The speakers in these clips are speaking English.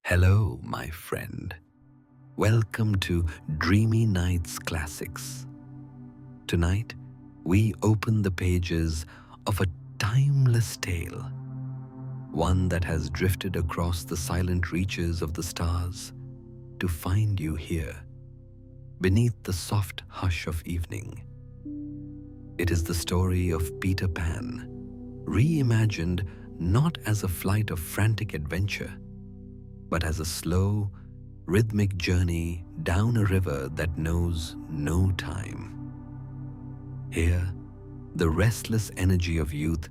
Hello, my friend. Welcome to Dreamy Nights Classics. Tonight, we open the pages of a timeless tale, one that has drifted across the silent reaches of the stars to find you here, beneath the soft hush of evening. It is the story of Peter Pan, reimagined not as a flight of frantic adventure, but as a slow, rhythmic journey down a river that knows no time. Here, the restless energy of youth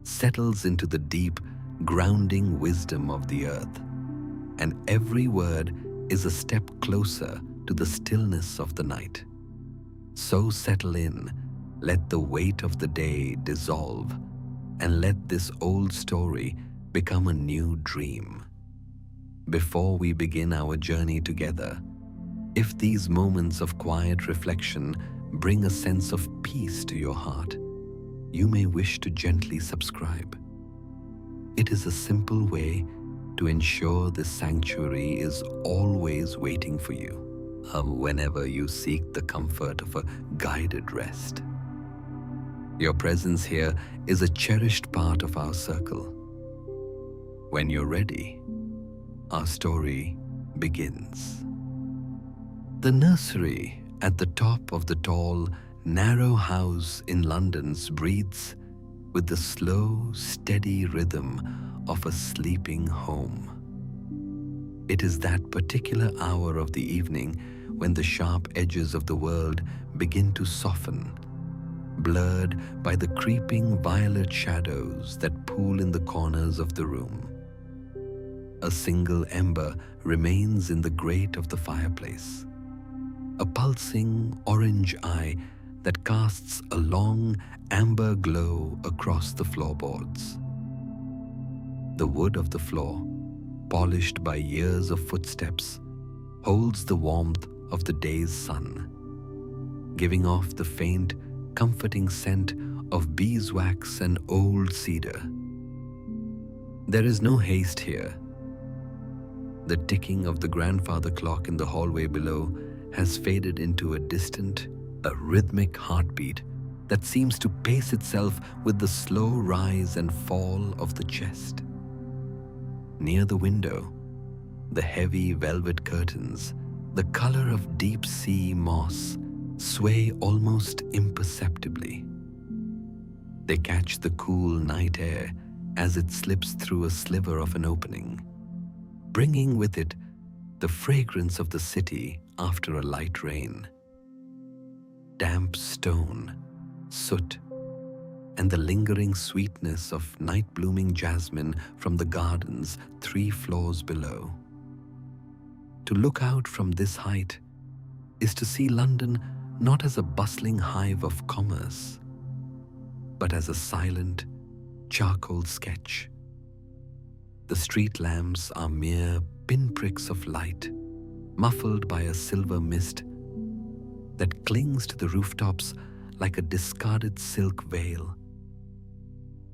settles into the deep, grounding wisdom of the earth, and every word is a step closer to the stillness of the night. So settle in, let the weight of the day dissolve, and let this old story become a new dream. Before we begin our journey together, if these moments of quiet reflection bring a sense of peace to your heart, you may wish to gently subscribe. It is a simple way to ensure this sanctuary is always waiting for you, whenever you seek the comfort of a guided rest. Your presence here is a cherished part of our circle. When you're ready, our story begins. The nursery at the top of the tall, narrow house in London breathes with the slow, steady rhythm of a sleeping home. It is that particular hour of the evening when the sharp edges of the world begin to soften, blurred by the creeping violet shadows that pool in the corners of the room. A single ember remains in the grate of the fireplace, a pulsing orange eye that casts a long amber glow across the floorboards. The wood of the floor, polished by years of footsteps, holds the warmth of the day's sun, giving off the faint, comforting scent of beeswax and old cedar. There is no haste here. The ticking of the grandfather clock in the hallway below has faded into a distant, rhythmic heartbeat that seems to pace itself with the slow rise and fall of the chest. Near the window, the heavy velvet curtains, the color of deep-sea moss, sway almost imperceptibly. They catch the cool night air as it slips through a sliver of an opening, bringing with it the fragrance of the city after a light rain. Damp stone, soot, and the lingering sweetness of night-blooming jasmine from the gardens 3 floors below. To look out from this height is to see London not as a bustling hive of commerce, but as a silent, charcoal sketch. The street lamps are mere pinpricks of light, muffled by a silver mist that clings to the rooftops like a discarded silk veil.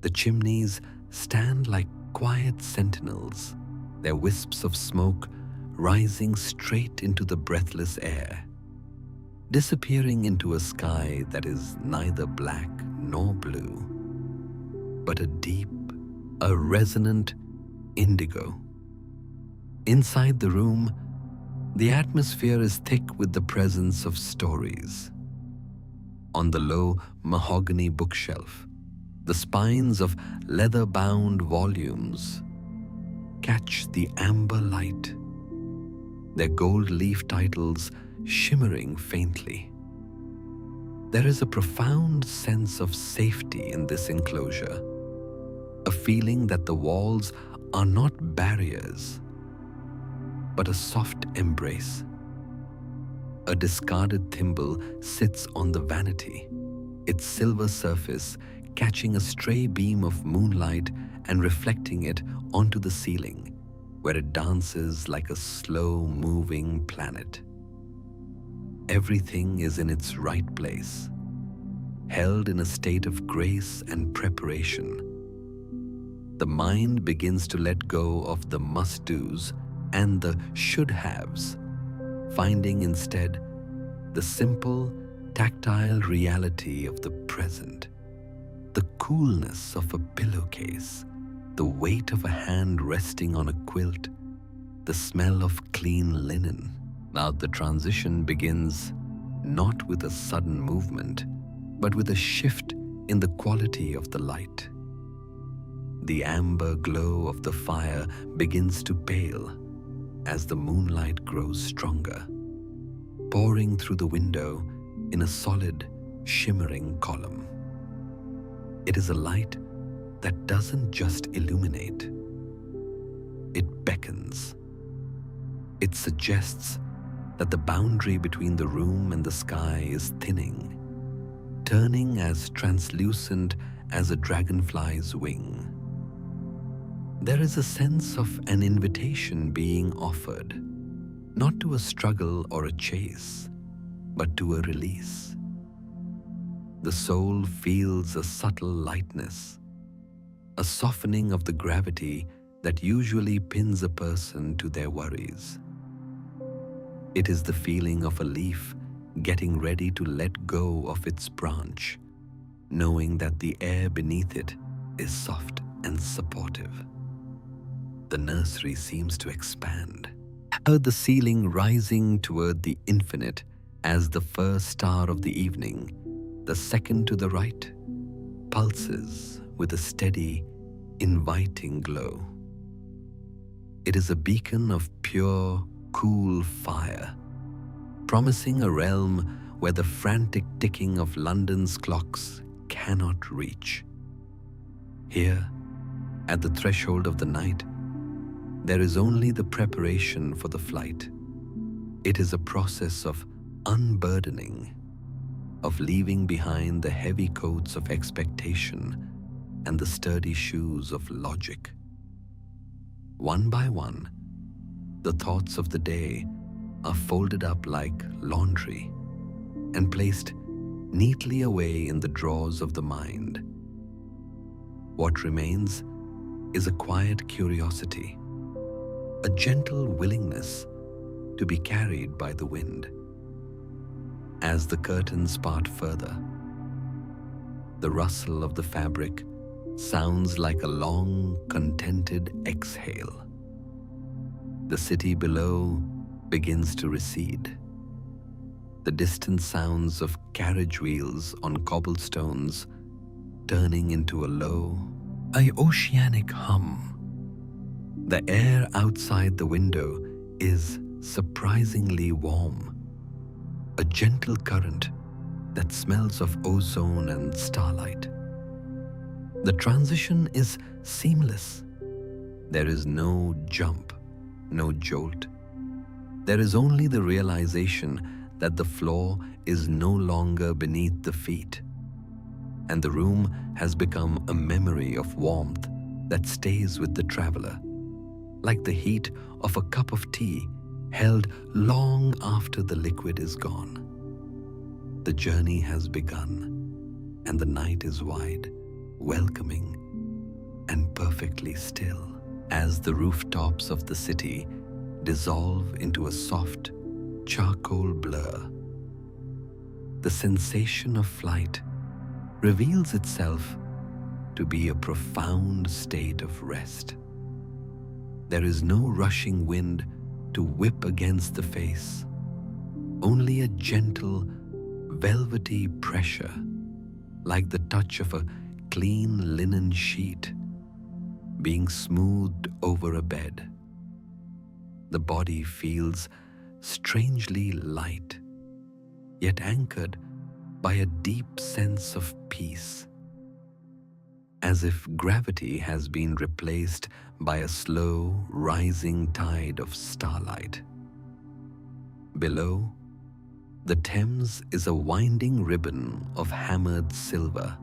The chimneys stand like quiet sentinels, their wisps of smoke rising straight into the breathless air, disappearing into a sky that is neither black nor blue, but a deep, a resonant indigo. Inside the room, the atmosphere is thick with the presence of stories. On the low mahogany bookshelf, the spines of leather-bound volumes catch the amber light, their gold leaf titles shimmering faintly. There is a profound sense of safety in this enclosure, a feeling that the walls are not barriers, but a soft embrace. A discarded thimble sits on the vanity, its silver surface catching a stray beam of moonlight and reflecting it onto the ceiling, where it dances like a slow-moving planet. Everything is in its right place, held in a state of grace and preparation. The mind begins to let go of the must-dos and the should-haves, finding instead the simple, tactile reality of the present, the coolness of a pillowcase, the weight of a hand resting on a quilt, the smell of clean linen. Now the transition begins not with a sudden movement, but with a shift in the quality of the light. The amber glow of the fire begins to pale as the moonlight grows stronger, pouring through the window in a solid, shimmering column. It is a light that doesn't just illuminate, it beckons. It suggests that the boundary between the room and the sky is thinning, turning as translucent as a dragonfly's wing. There is a sense of an invitation being offered, not to a struggle or a chase, but to a release. The soul feels a subtle lightness, a softening of the gravity that usually pins a person to their worries. It is the feeling of a leaf getting ready to let go of its branch, knowing that the air beneath it is soft and supportive. The nursery seems to expand, the ceiling rising toward the infinite as the first star of the evening, the second to the right, pulses with a steady, inviting glow. It is a beacon of pure, cool fire, promising a realm where the frantic ticking of London's clocks cannot reach. Here, at the threshold of the night, there is only the preparation for the flight. It is a process of unburdening, of leaving behind the heavy coats of expectation and the sturdy shoes of logic. One by one, the thoughts of the day are folded up like laundry and placed neatly away in the drawers of the mind. What remains is a quiet curiosity, a gentle willingness to be carried by the wind. As the curtains part further, the rustle of the fabric sounds like a long, contented exhale. The city below begins to recede. The distant sounds of carriage wheels on cobblestones turning into a low, oceanic hum. The air outside the window is surprisingly warm, a gentle current that smells of ozone and starlight. The transition is seamless. There is no jump, no jolt. There is only the realization that the floor is no longer beneath the feet, and the room has become a memory of warmth that stays with the traveler, like the heat of a cup of tea held long after the liquid is gone. The journey has begun, and the night is wide, welcoming, and perfectly still as the rooftops of the city dissolve into a soft, charcoal blur. The sensation of flight reveals itself to be a profound state of rest. There is no rushing wind to whip against the face, only a gentle, velvety pressure, like the touch of a clean linen sheet being smoothed over a bed. The body feels strangely light, yet anchored by a deep sense of peace, as if gravity has been replaced by a slow, rising tide of starlight. Below, the Thames is a winding ribbon of hammered silver,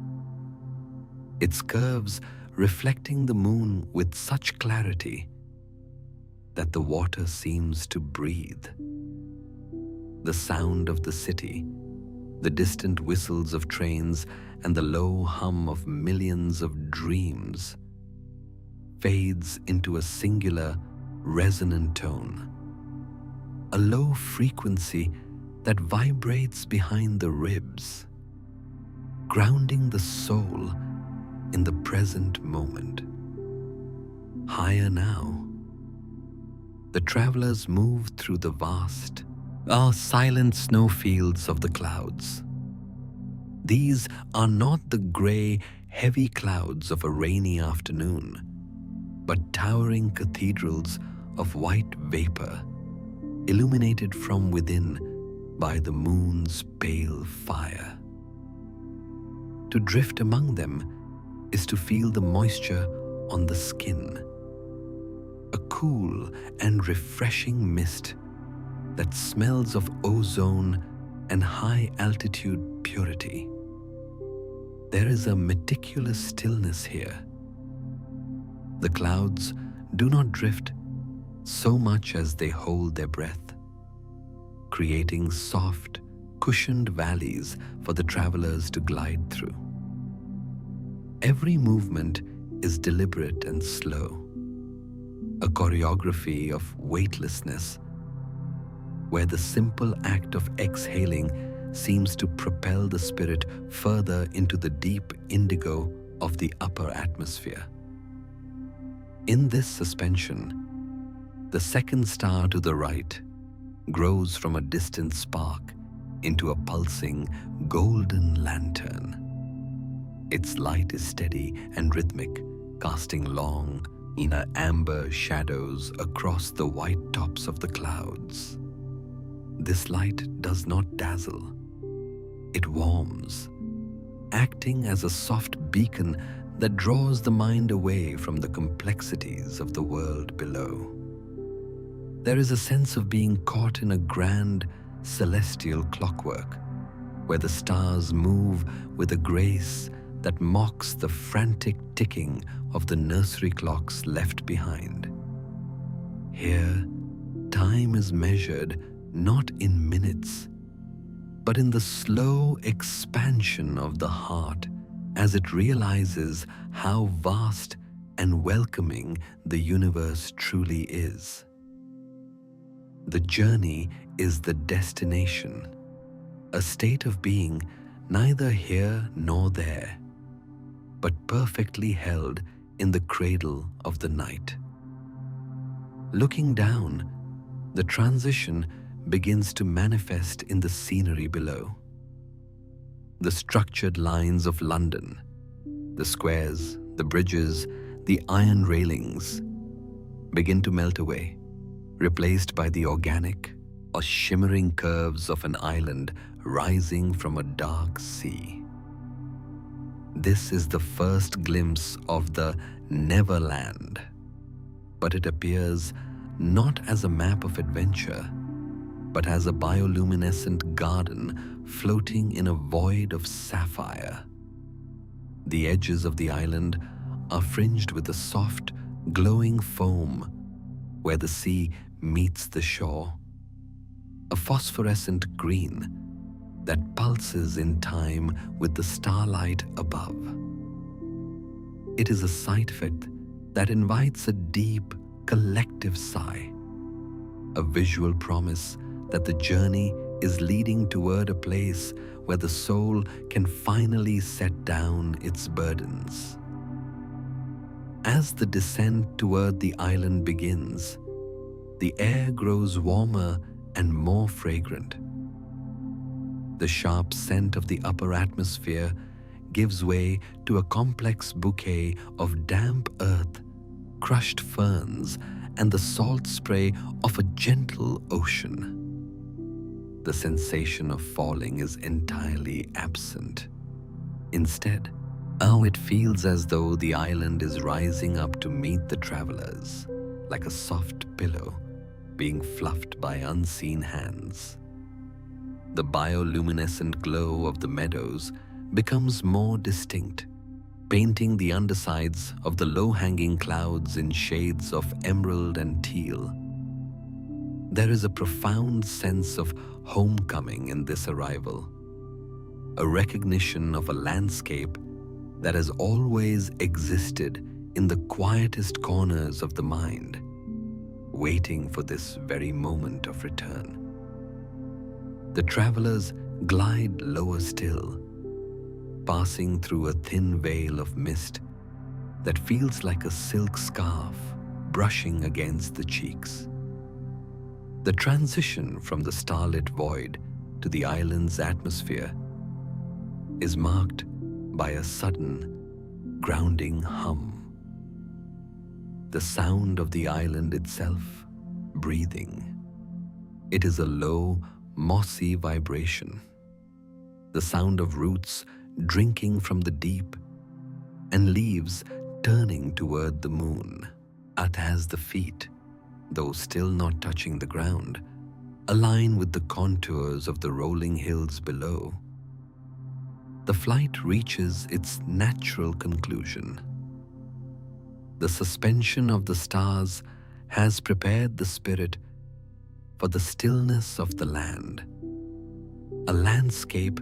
its curves reflecting the moon with such clarity that the water seems to breathe. The sound of the city, the distant whistles of trains, and the low hum of millions of dreams fades into a singular, resonant tone, a low frequency that vibrates behind the ribs, grounding the soul in the present moment. Higher now, the travelers move through the vast, silent snowfields of the clouds. These are not the grey, heavy clouds of a rainy afternoon, but towering cathedrals of white vapor, illuminated from within by the moon's pale fire. To drift among them is to feel the moisture on the skin, a cool and refreshing mist that smells of ozone and high-altitude purity. There is a meticulous stillness here. The clouds do not drift so much as they hold their breath, creating soft, cushioned valleys for the travelers to glide through. Every movement is deliberate and slow, a choreography of weightlessness, where the simple act of exhaling seems to propel the spirit further into the deep indigo of the upper atmosphere. In this suspension, the second star to the right grows from a distant spark into a pulsing golden lantern. Its light is steady and rhythmic, casting long, amber shadows across the white tops of the clouds. This light does not dazzle. It warms, acting as a soft beacon that draws the mind away from the complexities of the world below. There is a sense of being caught in a grand celestial clockwork, where the stars move with a grace that mocks the frantic ticking of the nursery clocks left behind. Here, time is measured not in minutes, but in the slow expansion of the heart as it realizes how vast and welcoming the universe truly is. The journey is the destination, a state of being neither here nor there, but perfectly held in the cradle of the night. Looking down, the transition begins to manifest in the scenery below. The structured lines of London, the squares, the bridges, the iron railings begin to melt away, replaced by the organic or shimmering curves of an island rising from a dark sea. This is the first glimpse of the Neverland, but it appears not as a map of adventure, but as a bioluminescent garden floating in a void of sapphire. The edges of the island are fringed with a soft, glowing foam where the sea meets the shore, a phosphorescent green that pulses in time with the starlight above. It is a sight fit that invites a deep, collective sigh, a visual promise that the journey is leading toward a place where the soul can finally set down its burdens. As the descent toward the island begins, the air grows warmer and more fragrant. The sharp scent of the upper atmosphere gives way to a complex bouquet of damp earth, crushed ferns, and the salt spray of a gentle ocean. The sensation of falling is entirely absent. Instead, it feels as though the island is rising up to meet the travelers, like a soft pillow being fluffed by unseen hands. The bioluminescent glow of the meadows becomes more distinct, painting the undersides of the low-hanging clouds in shades of emerald and teal. There is a profound sense of homecoming in this arrival, a recognition of a landscape that has always existed in the quietest corners of the mind, waiting for this very moment of return. The travelers glide lower still, passing through a thin veil of mist that feels like a silk scarf brushing against the cheeks. The transition from the starlit void to the island's atmosphere is marked by a sudden, grounding hum. The sound of the island itself breathing. It is a low, mossy vibration. The sound of roots drinking from the deep and leaves turning toward the moon, as the feet, though still not touching the ground, align with the contours of the rolling hills below. The flight reaches its natural conclusion. The suspension of the stars has prepared the spirit for the stillness of the land, a landscape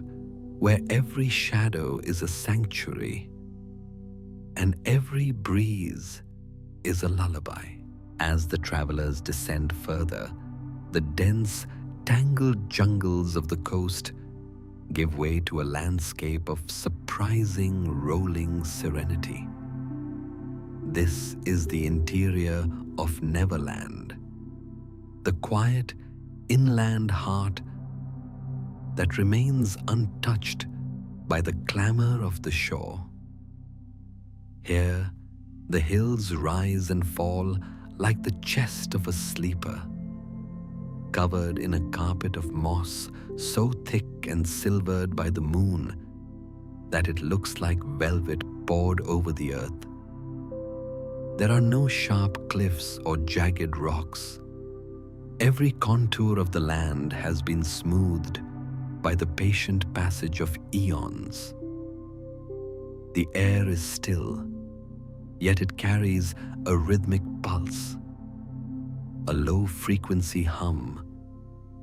where every shadow is a sanctuary and every breeze is a lullaby. As the travelers descend further, the dense, tangled jungles of the coast give way to a landscape of surprising, rolling serenity. This is the interior of Neverland, the quiet, inland heart that remains untouched by the clamor of the shore. Here, the hills rise and fall like the chest of a sleeper, covered in a carpet of moss so thick and silvered by the moon that it looks like velvet poured over the earth. There are no sharp cliffs or jagged rocks. Every contour of the land has been smoothed by the patient passage of eons. The air is still, yet it carries a rhythmic pulse, a low-frequency hum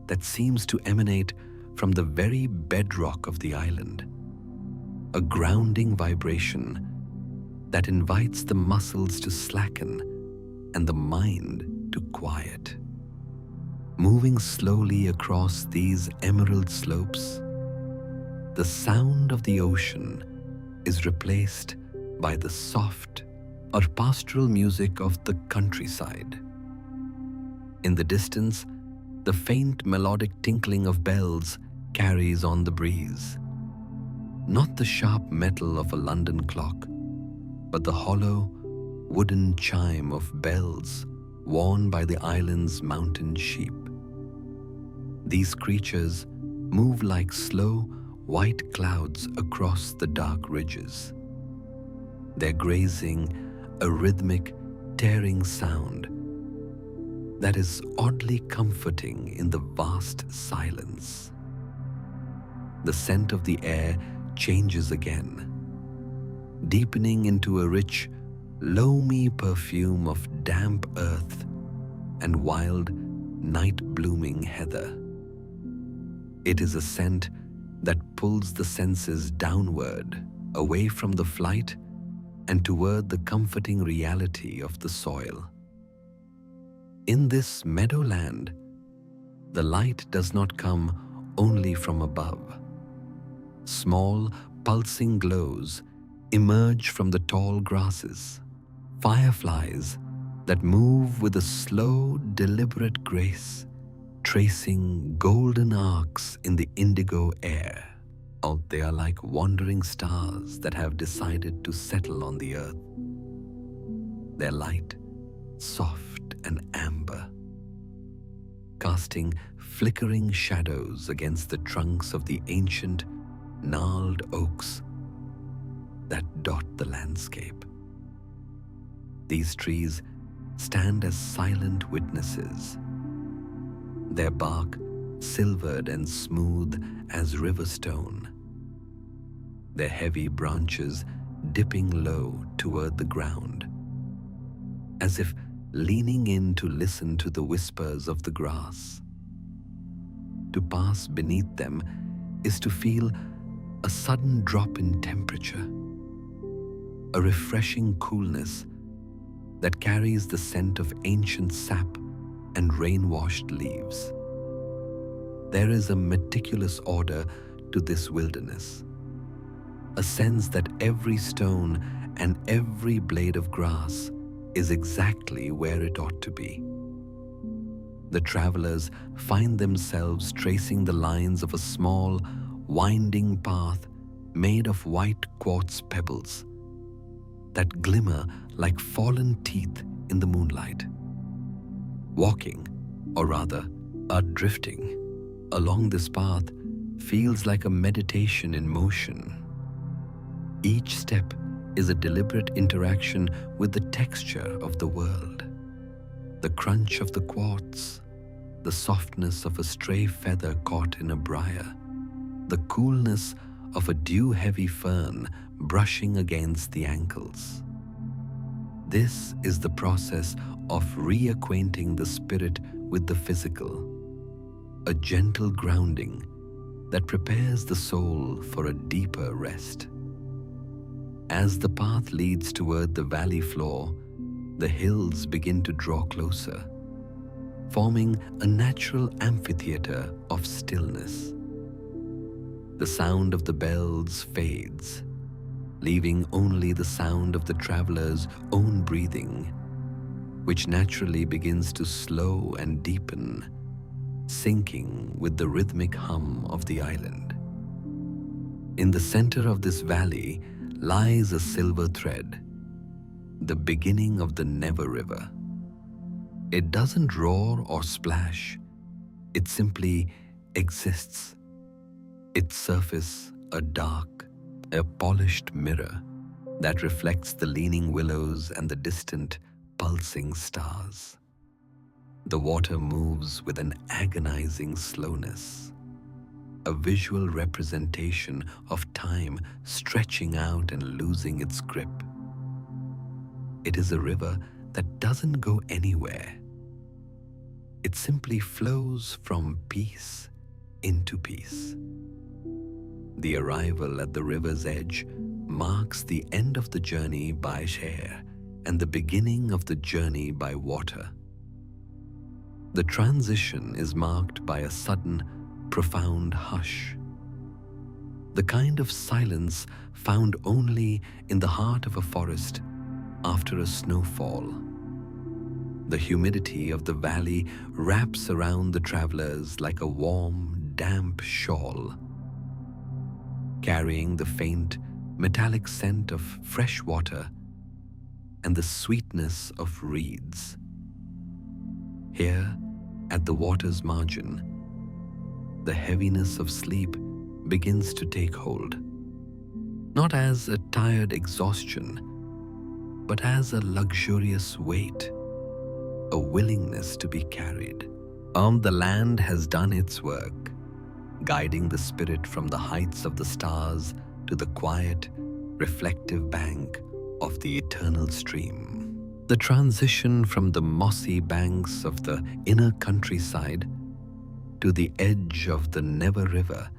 that seems to emanate from the very bedrock of the island, a grounding vibration that invites the muscles to slacken and the mind to quiet. Moving slowly across these emerald slopes, the sound of the ocean is replaced by the soft or pastoral music of the countryside. In the distance, the faint melodic tinkling of bells carries on the breeze. Not the sharp metal of a London clock, but the hollow, wooden chime of bells worn by the island's mountain sheep. These creatures move like slow, white clouds across the dark ridges. They're grazing a rhythmic, tearing sound that is oddly comforting in the vast silence. The scent of the air changes again, deepening into a rich, loamy perfume of damp earth and wild, night-blooming heather. It is a scent that pulls the senses downward, away from the flight and toward the comforting reality of the soil. In this meadowland, the light does not come only from above. Small, pulsing glows emerge from the tall grasses, fireflies that move with a slow, deliberate grace, tracing golden arcs in the indigo air. Oh, they are like wandering stars that have decided to settle on the earth. Their light, soft and amber, casting flickering shadows against the trunks of the ancient, gnarled oaks that dot the landscape. These trees stand as silent witnesses, their bark silvered and smooth as river stone, their heavy branches dipping low toward the ground, as if leaning in to listen to the whispers of the grass. To pass beneath them is to feel a sudden drop in temperature, a refreshing coolness that carries the scent of ancient sap and rain-washed leaves. There is a meticulous order to this wilderness, a sense that every stone and every blade of grass is exactly where it ought to be. The travelers find themselves tracing the lines of a small, winding path made of white quartz pebbles that glimmer like fallen teeth in the moonlight. Walking, or rather, drifting along this path feels like a meditation in motion. Each step is a deliberate interaction with the texture of the world. The crunch of the quartz, the softness of a stray feather caught in a briar, the coolness of a dew-heavy fern brushing against the ankles. This is the process of reacquainting the spirit with the physical, a gentle grounding that prepares the soul for a deeper rest. As the path leads toward the valley floor, the hills begin to draw closer, forming a natural amphitheater of stillness. The sound of the bells fades, leaving only the sound of the traveler's own breathing, which naturally begins to slow and deepen, syncing with the rhythmic hum of the island. In the center of this valley lies a silver thread, the beginning of the Never River. It doesn't roar or splash, it simply exists. Its surface a polished mirror that reflects the leaning willows and the distant, pulsing stars. The water moves with an agonizing slowness, a visual representation of time stretching out and losing its grip. It is a river that doesn't go anywhere. It simply flows from peace into peace. The arrival at the river's edge marks the end of the journey by air and the beginning of the journey by water. The transition is marked by a sudden, profound hush, the kind of silence found only in the heart of a forest after a snowfall. The humidity of the valley wraps around the travelers like a warm, damp shawl, carrying the faint, metallic scent of fresh water and the sweetness of reeds. Here, at the water's margin, the heaviness of sleep begins to take hold, not as a tired exhaustion, but as a luxurious weight, a willingness to be carried. The land has done its work, guiding the spirit from the heights of the stars to the quiet, reflective bank of the eternal stream. The transition from the mossy banks of the inner countryside to the edge of the Never River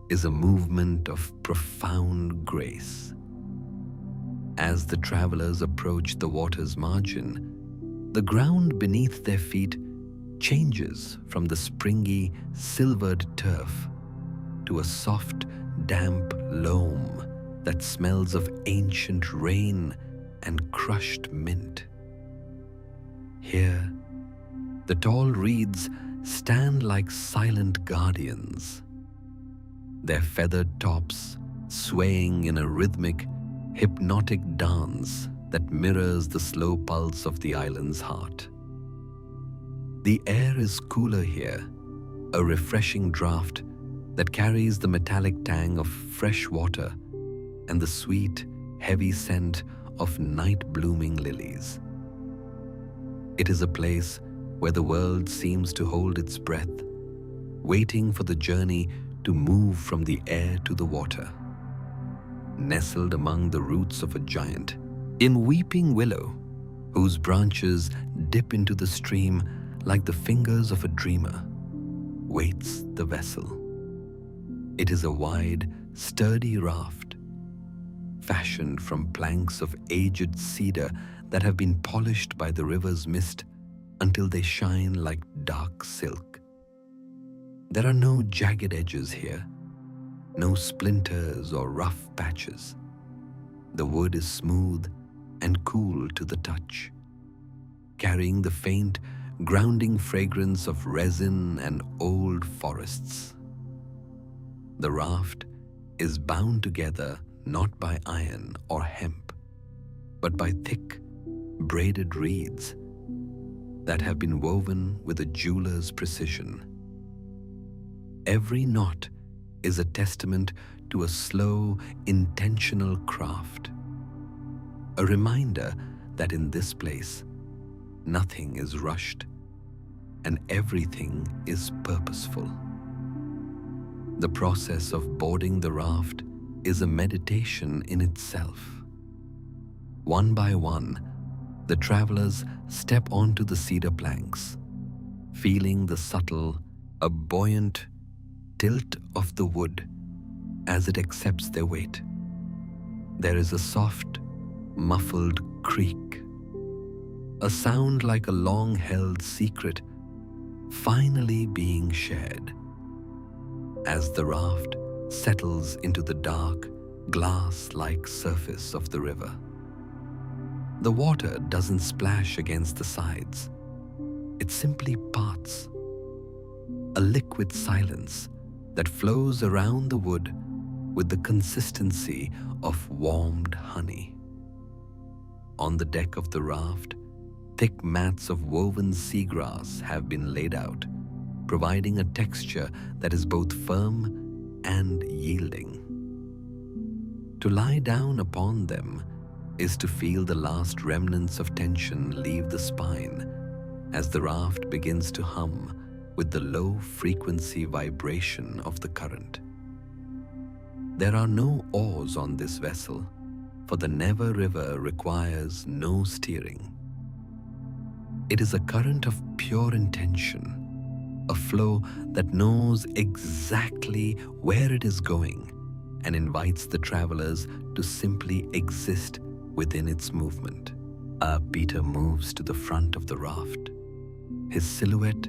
is a movement of profound grace. As the travelers approach the water's margin, the ground beneath their feet changes from the springy, silvered turf to a soft, damp loam that smells of ancient rain and crushed mint. Here, the tall reeds stand like silent guardians, their feathered tops swaying in a rhythmic, hypnotic dance that mirrors the slow pulse of the island's heart. The air is cooler here, a refreshing draft that carries the metallic tang of fresh water and the sweet, heavy scent of night-blooming lilies. It is a place where the world seems to hold its breath, waiting for the journey to move from the air to the water. Nestled among the roots of a giant, in weeping willow, whose branches dip into the stream like the fingers of a dreamer, waits the vessel. It is a wide, sturdy raft, fashioned from planks of aged cedar that have been polished by the river's mist until they shine like dark silk. There are no jagged edges here, no splinters or rough patches. The wood is smooth and cool to the touch, carrying the faint, grounding fragrance of resin and old forests. The raft is bound together not by iron or hemp, but by thick, braided reeds that have been woven with a jeweler's precision. Every knot is a testament to a slow, intentional craft, a reminder that in this place, nothing is rushed and everything is purposeful. The process of boarding the raft is a meditation in itself. One by one, the travelers step onto the cedar planks, feeling the subtle, a buoyant tilt of the wood as it accepts their weight. There is a soft, muffled creak, a sound like a long-held secret finally being shared as the raft settles into the dark, glass-like surface of the river. The water doesn't splash against the sides. It simply parts, a liquid silence that flows around the wood with the consistency of warmed honey. On the deck of the raft, thick mats of woven seagrass have been laid out, providing a texture that is both firm and yielding. To lie down upon them is to feel the last remnants of tension leave the spine as the raft begins to hum with the low-frequency vibration of the current. There are no oars on this vessel, for the Never River requires no steering. It is a current of pure intention, a flow that knows exactly where it is going and invites the travelers to simply exist within its movement. Peter moves to the front of the raft, his silhouette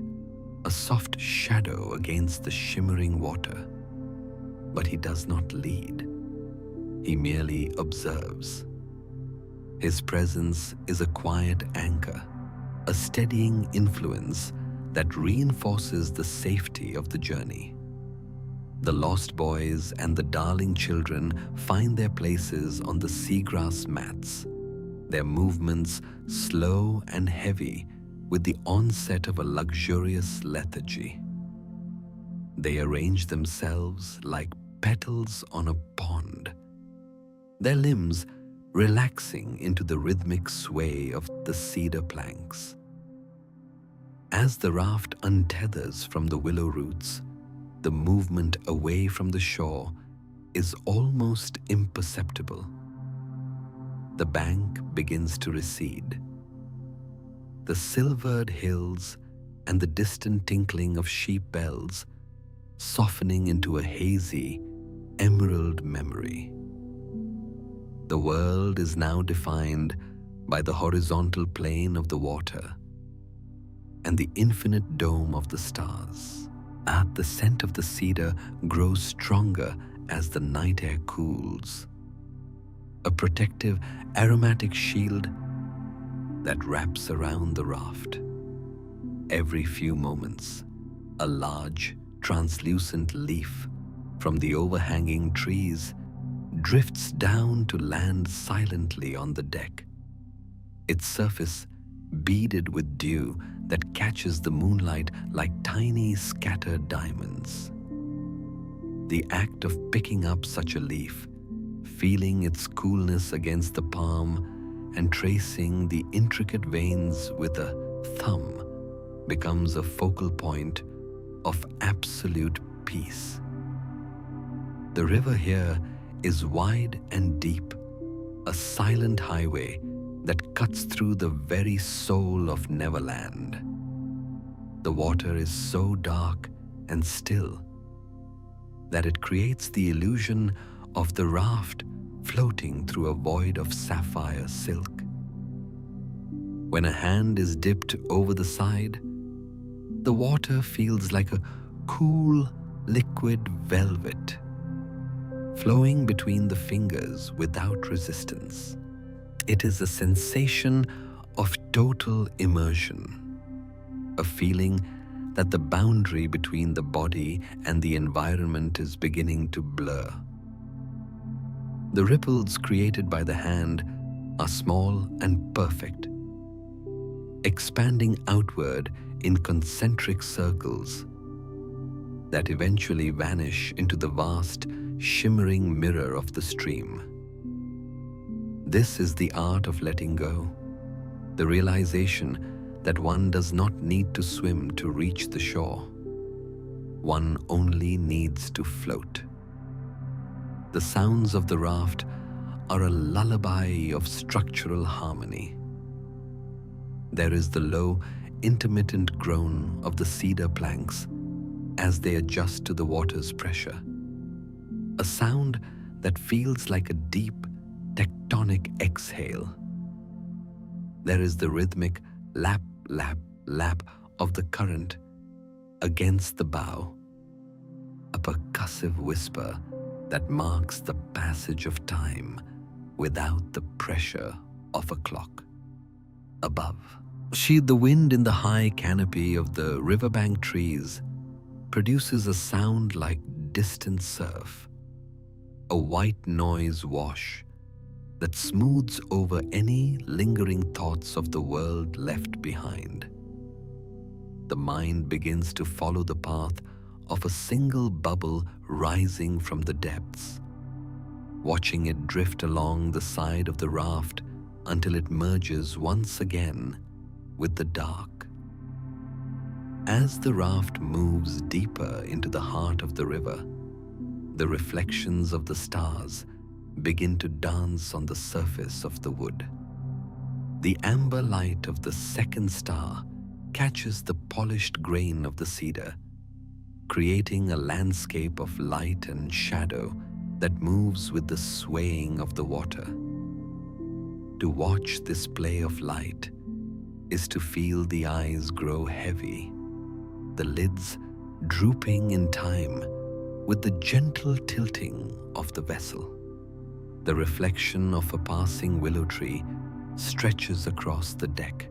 a soft shadow against the shimmering water. But he does not lead. He merely observes. His presence is a quiet anchor, a steadying influence that reinforces the safety of the journey. The lost boys and the darling children find their places on the seagrass mats, their movements slow and heavy with the onset of a luxurious lethargy. They arrange themselves like petals on a pond, their limbs relaxing into the rhythmic sway of the cedar planks. As the raft untethers from the willow roots, the movement away from the shore is almost imperceptible. The bank begins to recede. The silvered hills and the distant tinkling of sheep bells softening into a hazy, emerald memory. The world is now defined by the horizontal plane of the water and the infinite dome of the stars. The scent of the cedar grows stronger as the night air cools, a protective, aromatic shield that wraps around the raft. Every few moments, a large, translucent leaf from the overhanging trees drifts down to land silently on the deck, its surface beaded with dew that catches the moonlight like tiny scattered diamonds. The act of picking up such a leaf, feeling its coolness against the palm, and tracing the intricate veins with a thumb becomes a focal point of absolute peace. The river here is wide and deep, a silent highway that cuts through the very soul of Neverland. The water is so dark and still that it creates the illusion of the raft floating through a void of sapphire silk. When a hand is dipped over the side, the water feels like a cool, liquid velvet, flowing between the fingers without resistance. It is a sensation of total immersion, a feeling that the boundary between the body and the environment is beginning to blur. The ripples created by the hand are small and perfect, expanding outward in concentric circles that eventually vanish into the vast, shimmering mirror of the stream. This is the art of letting go, the realization that one does not need to swim to reach the shore. One only needs to float. The sounds of the raft are a lullaby of structural harmony. There is the low, intermittent groan of the cedar planks as they adjust to the water's pressure, a sound that feels like a deep, tectonic exhale. There is the rhythmic lap, lap, lap of the current against the bow, a percussive whisper that marks the passage of time without the pressure of a clock. Above, the wind in the high canopy of the riverbank trees produces a sound like distant surf, a white noise wash that smooths over any lingering thoughts of the world left behind. The mind begins to follow the path of a single bubble rising from the depths, watching it drift along the side of the raft until it merges once again with the dark. As the raft moves deeper into the heart of the river, the reflections of the stars begin to dance on the surface of the wood. The amber light of the second star catches the polished grain of the cedar, creating a landscape of light and shadow that moves with the swaying of the water. To watch this play of light is to feel the eyes grow heavy, the lids drooping in time with the gentle tilting of the vessel. The reflection of a passing willow tree stretches across the deck,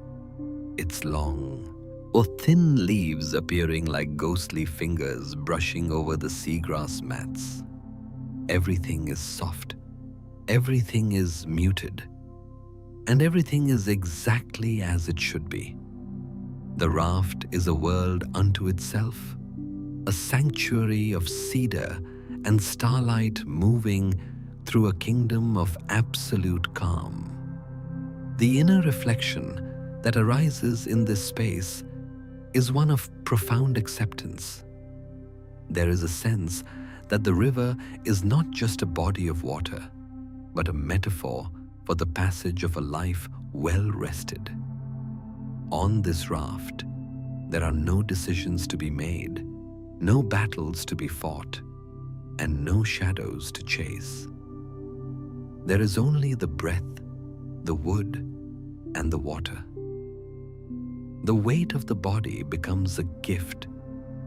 its long or thin leaves appearing like ghostly fingers brushing over the seagrass mats. Everything is soft, everything is muted, and everything is exactly as it should be. The raft is a world unto itself, a sanctuary of cedar and starlight moving through a kingdom of absolute calm. The inner reflection that arises in this space is one of profound acceptance. There is a sense that the river is not just a body of water, but a metaphor for the passage of a life well rested. On this raft, there are no decisions to be made, no battles to be fought, and no shadows to chase. There is only the breath, the wood, and the water. The weight of the body becomes a gift,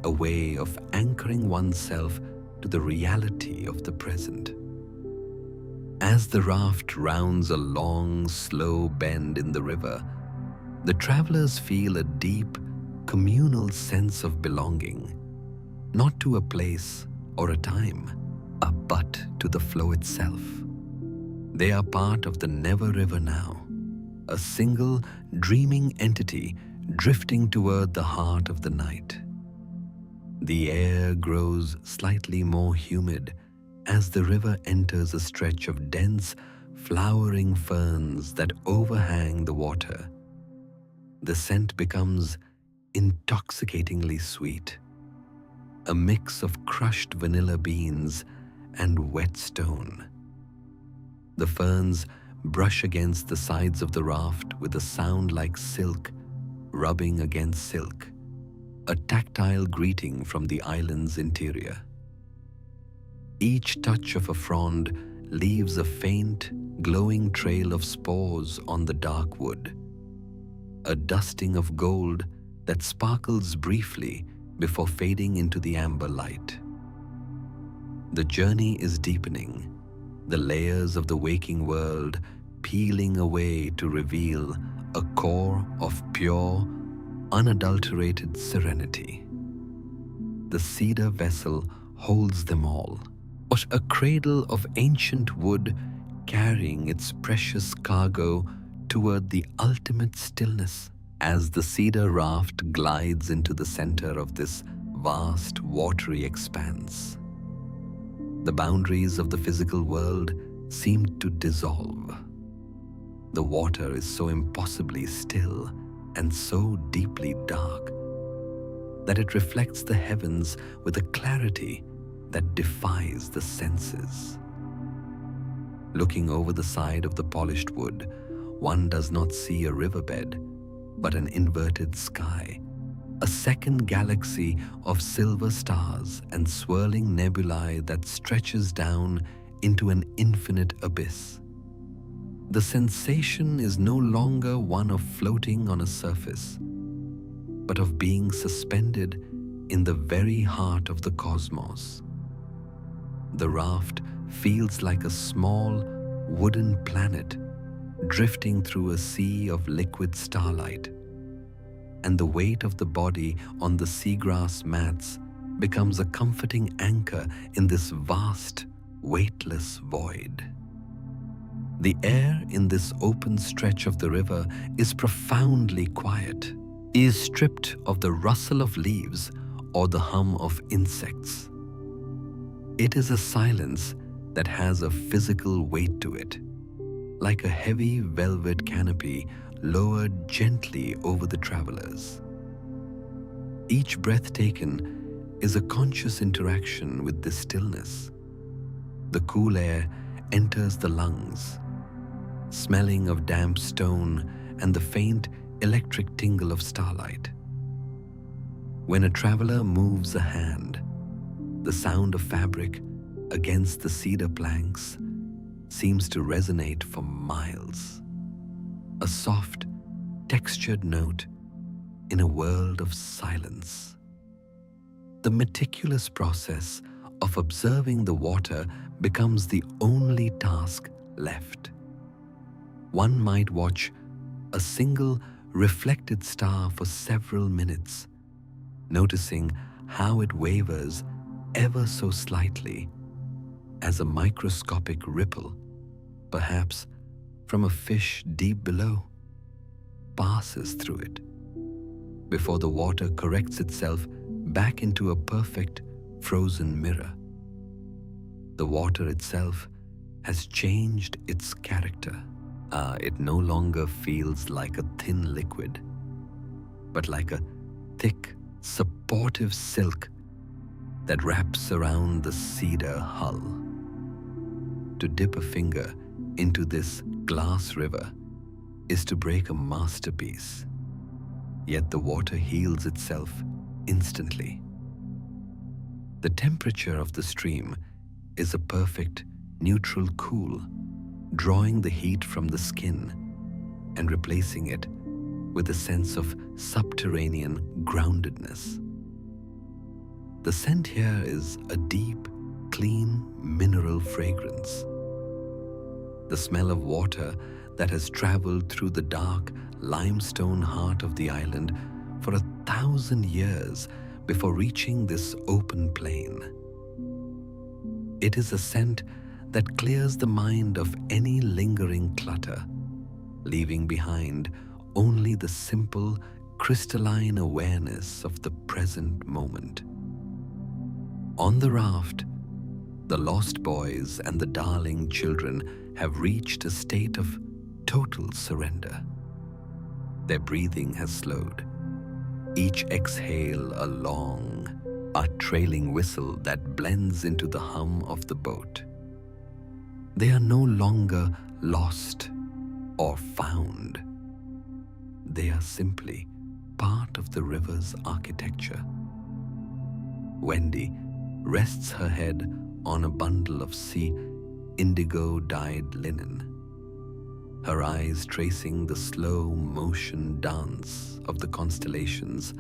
a way of anchoring oneself to the reality of the present. As the raft rounds a long, slow bend in the river, the travelers feel a deep, communal sense of belonging, not to a place or a time, but to the flow itself. They are part of the never river now, a single, dreaming entity drifting toward the heart of the night. The air grows slightly more humid as the river enters a stretch of dense, flowering ferns that overhang the water. The scent becomes intoxicatingly sweet, a mix of crushed vanilla beans and wet stone. The ferns brush against the sides of the raft with a sound like silk rubbing against silk, a tactile greeting from the island's interior. Each touch of a frond leaves a faint, glowing trail of spores on the dark wood, a dusting of gold that sparkles briefly before fading into the amber light. The journey is deepening, the layers of the waking world peeling away to reveal a core of pure, unadulterated serenity. The cedar vessel holds them all, but a cradle of ancient wood carrying its precious cargo toward the ultimate stillness. As the cedar raft glides into the center of this vast watery expanse, the boundaries of the physical world seem to dissolve. The water is so impossibly still and so deeply dark that it reflects the heavens with a clarity that defies the senses. Looking over the side of the polished wood, one does not see a riverbed, but an inverted sky, a second galaxy of silver stars and swirling nebulae that stretches down into an infinite abyss. The sensation is no longer one of floating on a surface, but of being suspended in the very heart of the cosmos. The raft feels like a small wooden planet drifting through a sea of liquid starlight, and the weight of the body on the seagrass mats becomes a comforting anchor in this vast, weightless void. The air in this open stretch of the river is profoundly quiet, is stripped of the rustle of leaves or the hum of insects. It is a silence that has a physical weight to it, like a heavy velvet canopy lowered gently over the travelers. Each breath taken is a conscious interaction with this stillness. The cool air enters the lungs, smelling of damp stone and the faint electric tingle of starlight. When a traveler moves a hand, the sound of fabric against the cedar planks seems to resonate for miles. A soft, textured note in a world of silence. The meticulous process of observing the water becomes the only task left. One might watch a single reflected star for several minutes, noticing how it wavers ever so slightly as a microscopic ripple, perhaps from a fish deep below, passes through it before the water corrects itself back into a perfect frozen mirror. The water itself has changed its character. It no longer feels like a thin liquid, but like a thick, supportive silk that wraps around the cedar hull. To dip a finger into this glass river is to break a masterpiece, yet the water heals itself instantly. The temperature of the stream is a perfect neutral cool, drawing the heat from the skin and replacing it with a sense of subterranean groundedness. The scent here is a deep, clean mineral fragrance. The smell of water that has traveled through the dark limestone heart of the island for 1,000 years before reaching this open plain. It is a scent that clears the mind of any lingering clutter, leaving behind only the simple, crystalline awareness of the present moment. On the raft, the lost boys and the darling children have reached a state of total surrender. Their breathing has slowed, each exhale a long, trailing whistle that blends into the hum of the boat. They are no longer lost or found. They are simply part of the river's architecture. Wendy rests her head on a bundle of sea indigo-dyed linen. her eyes tracing the slow motion dance of the constellations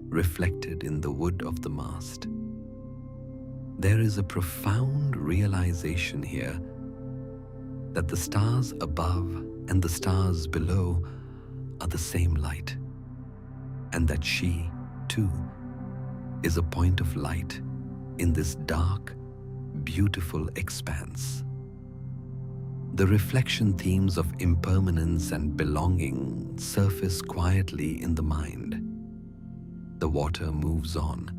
reflected in the wood of the mast. There is a profound realization here that the stars above and the stars below are the same light, and that she, too, is a point of light in this dark, beautiful expanse. The reflection themes of impermanence and belonging surface quietly in the mind. The water moves on,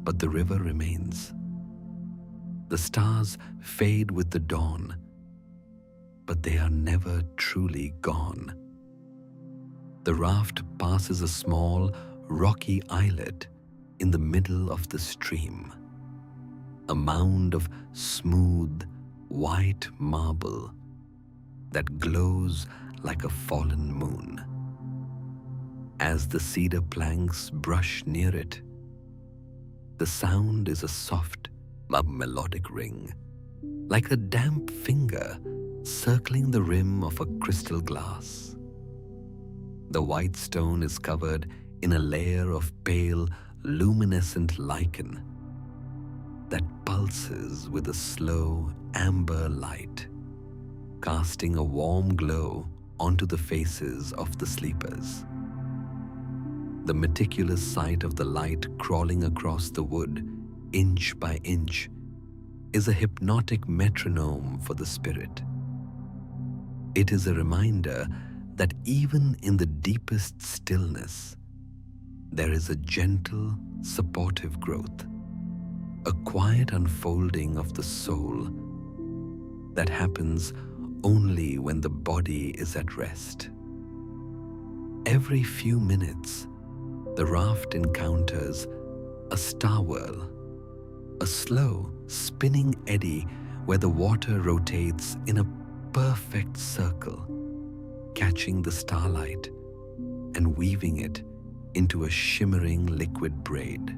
but the river remains. The stars fade with the dawn, but they are never truly gone. The raft passes a small, rocky islet in the middle of the stream, a mound of smooth, white marble that glows like a fallen moon. As the cedar planks brush near it, the sound is a soft, melodic ring, like a damp finger circling the rim of a crystal glass. The white stone is covered in a layer of pale, luminescent lichen that pulses with a slow amber light, casting a warm glow onto the faces of the sleepers. The meticulous sight of the light crawling across the wood, inch by inch, is a hypnotic metronome for the spirit. It is a reminder that even in the deepest stillness, there is a gentle, supportive growth, a quiet unfolding of the soul that happens only when the body is at rest. Every few minutes, the raft encounters a star whirl, a slow, spinning eddy where the water rotates in a perfect circle, catching the starlight and weaving it into a shimmering liquid braid.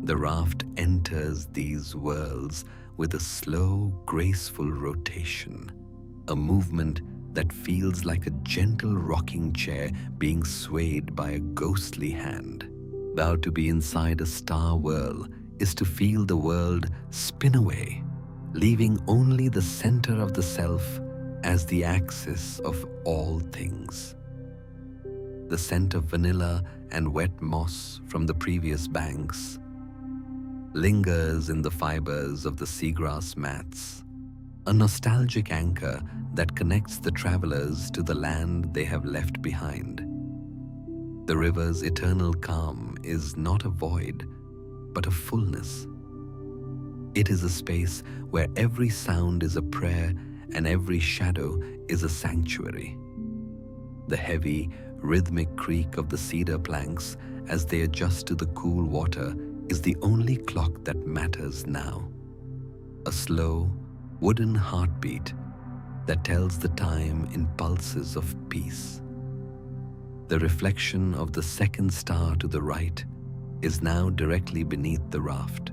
The raft enters these whirls with a slow, graceful rotation, a movement that feels like a gentle rocking chair being swayed by a ghostly hand. Thou to be inside a star whirl is to feel the world spin away, leaving only the center of the self as the axis of all things. The scent of vanilla and wet moss from the previous banks lingers in the fibers of the seagrass mats, a nostalgic anchor that connects the travelers to the land they have left behind. The river's eternal calm is not a void, but a fullness. It is a space where every sound is a prayer and every shadow is a sanctuary. The heavy, rhythmic creak of the cedar planks as they adjust to the cool water is the only clock that matters now. A slow, wooden heartbeat that tells the time in pulses of peace. The reflection of the second star to the right is now directly beneath the raft,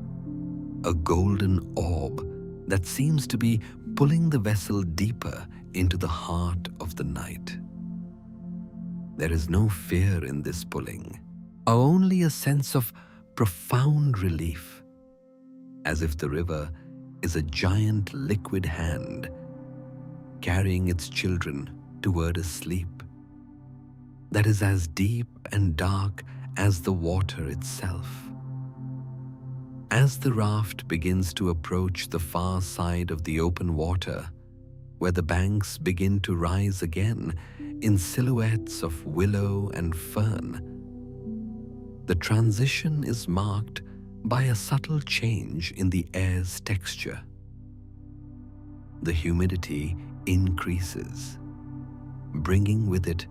a golden orb that seems to be pulling the vessel deeper into the heart of the night. There is no fear in this pulling, only a sense of profound relief, as if the river is a giant liquid hand carrying its children toward a sleep that is as deep and dark as the water itself. As the raft begins to approach the far side of the open water, where the banks begin to rise again in silhouettes of willow and fern, the transition is marked by a subtle change in the air's texture. The humidity increases, bringing with it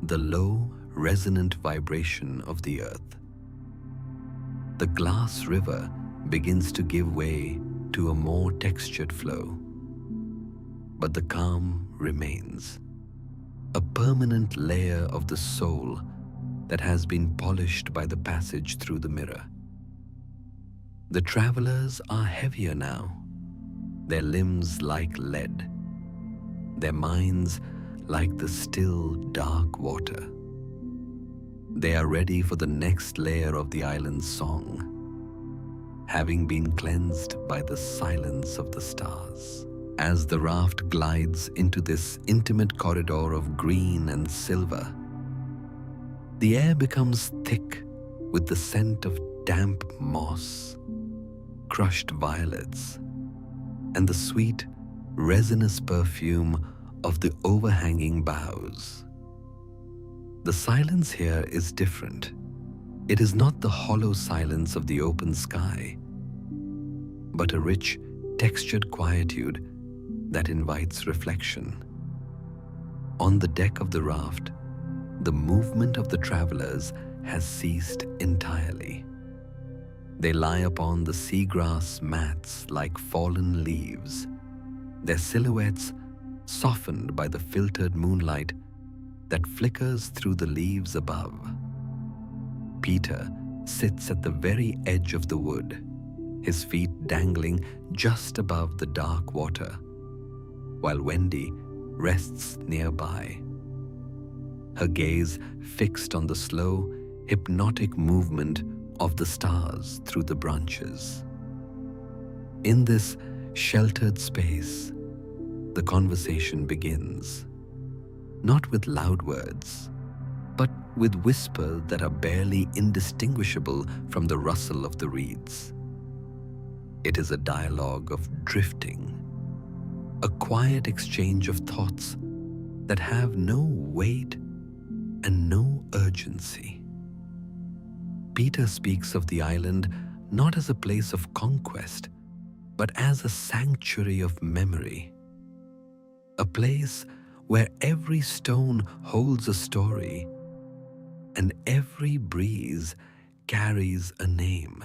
the low, resonant vibration of the earth. The glass river begins to give way to a more textured flow, but the calm remains, a permanent layer of the soul that has been polished by the passage through the mirror. The travelers are heavier now, their limbs like lead, their minds like the still, dark water. They are ready for the next layer of the island's song, having been cleansed by the silence of the stars. As the raft glides into this intimate corridor of green and silver, the air becomes thick with the scent of damp moss, crushed violets, and the sweet, resinous perfume of the overhanging boughs. The silence here is different. It is not the hollow silence of the open sky, but a rich, textured quietude that invites reflection. On the deck of the raft, the movement of the travelers has ceased entirely. They lie upon the seagrass mats like fallen leaves, their silhouettes softened by the filtered moonlight that flickers through the leaves above. Peter sits at the very edge of the wood, his feet dangling just above the dark water, while Wendy rests nearby, her gaze fixed on the slow, hypnotic movement of the stars through the branches. In this sheltered space, the conversation begins, not with loud words, but with whispers that are barely indistinguishable from the rustle of the reeds. It is a dialogue of drifting, a quiet exchange of thoughts that have no weight and no urgency. Peter speaks of the island not as a place of conquest, but as a sanctuary of memory, a place where every stone holds a story and every breeze carries a name.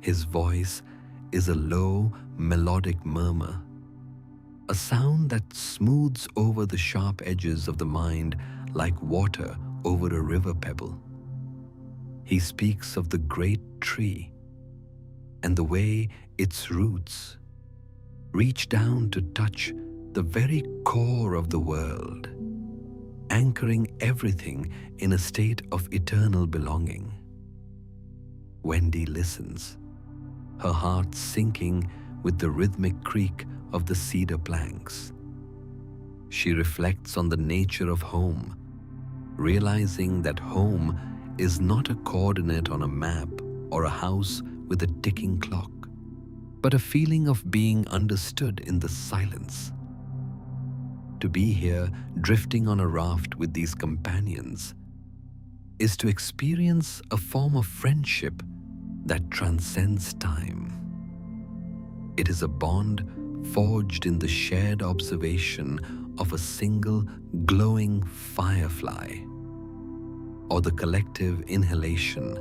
His voice is a low, melodic murmur, a sound that smooths over the sharp edges of the mind like water over a river pebble. He speaks of the great tree and the way its roots reach down to touch the very core of the world, anchoring everything in a state of eternal belonging. Wendy listens, her heart sinking with the rhythmic creak of the cedar planks. She reflects on the nature of home, realizing that home is not a coordinate on a map or a house with a ticking clock, but a feeling of being understood in the silence. To be here, drifting on a raft with these companions, is to experience a form of friendship that transcends time. It is a bond forged in the shared observation of a single glowing firefly, or the collective inhalation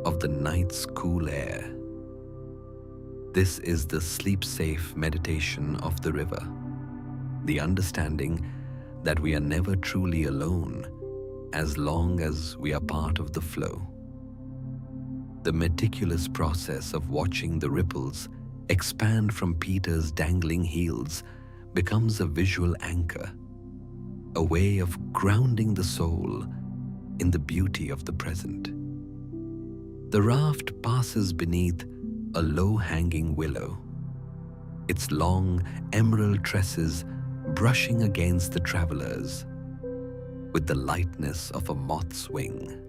of the night's cool air. This is the sleep-safe meditation of the river, the understanding that we are never truly alone as long as we are part of the flow. The meticulous process of watching the ripples expand from Peter's dangling heels becomes a visual anchor, a way of grounding the soul in the beauty of the present. The raft passes beneath a low-hanging willow, its long emerald tresses brushing against the travelers with the lightness of a moth's wing.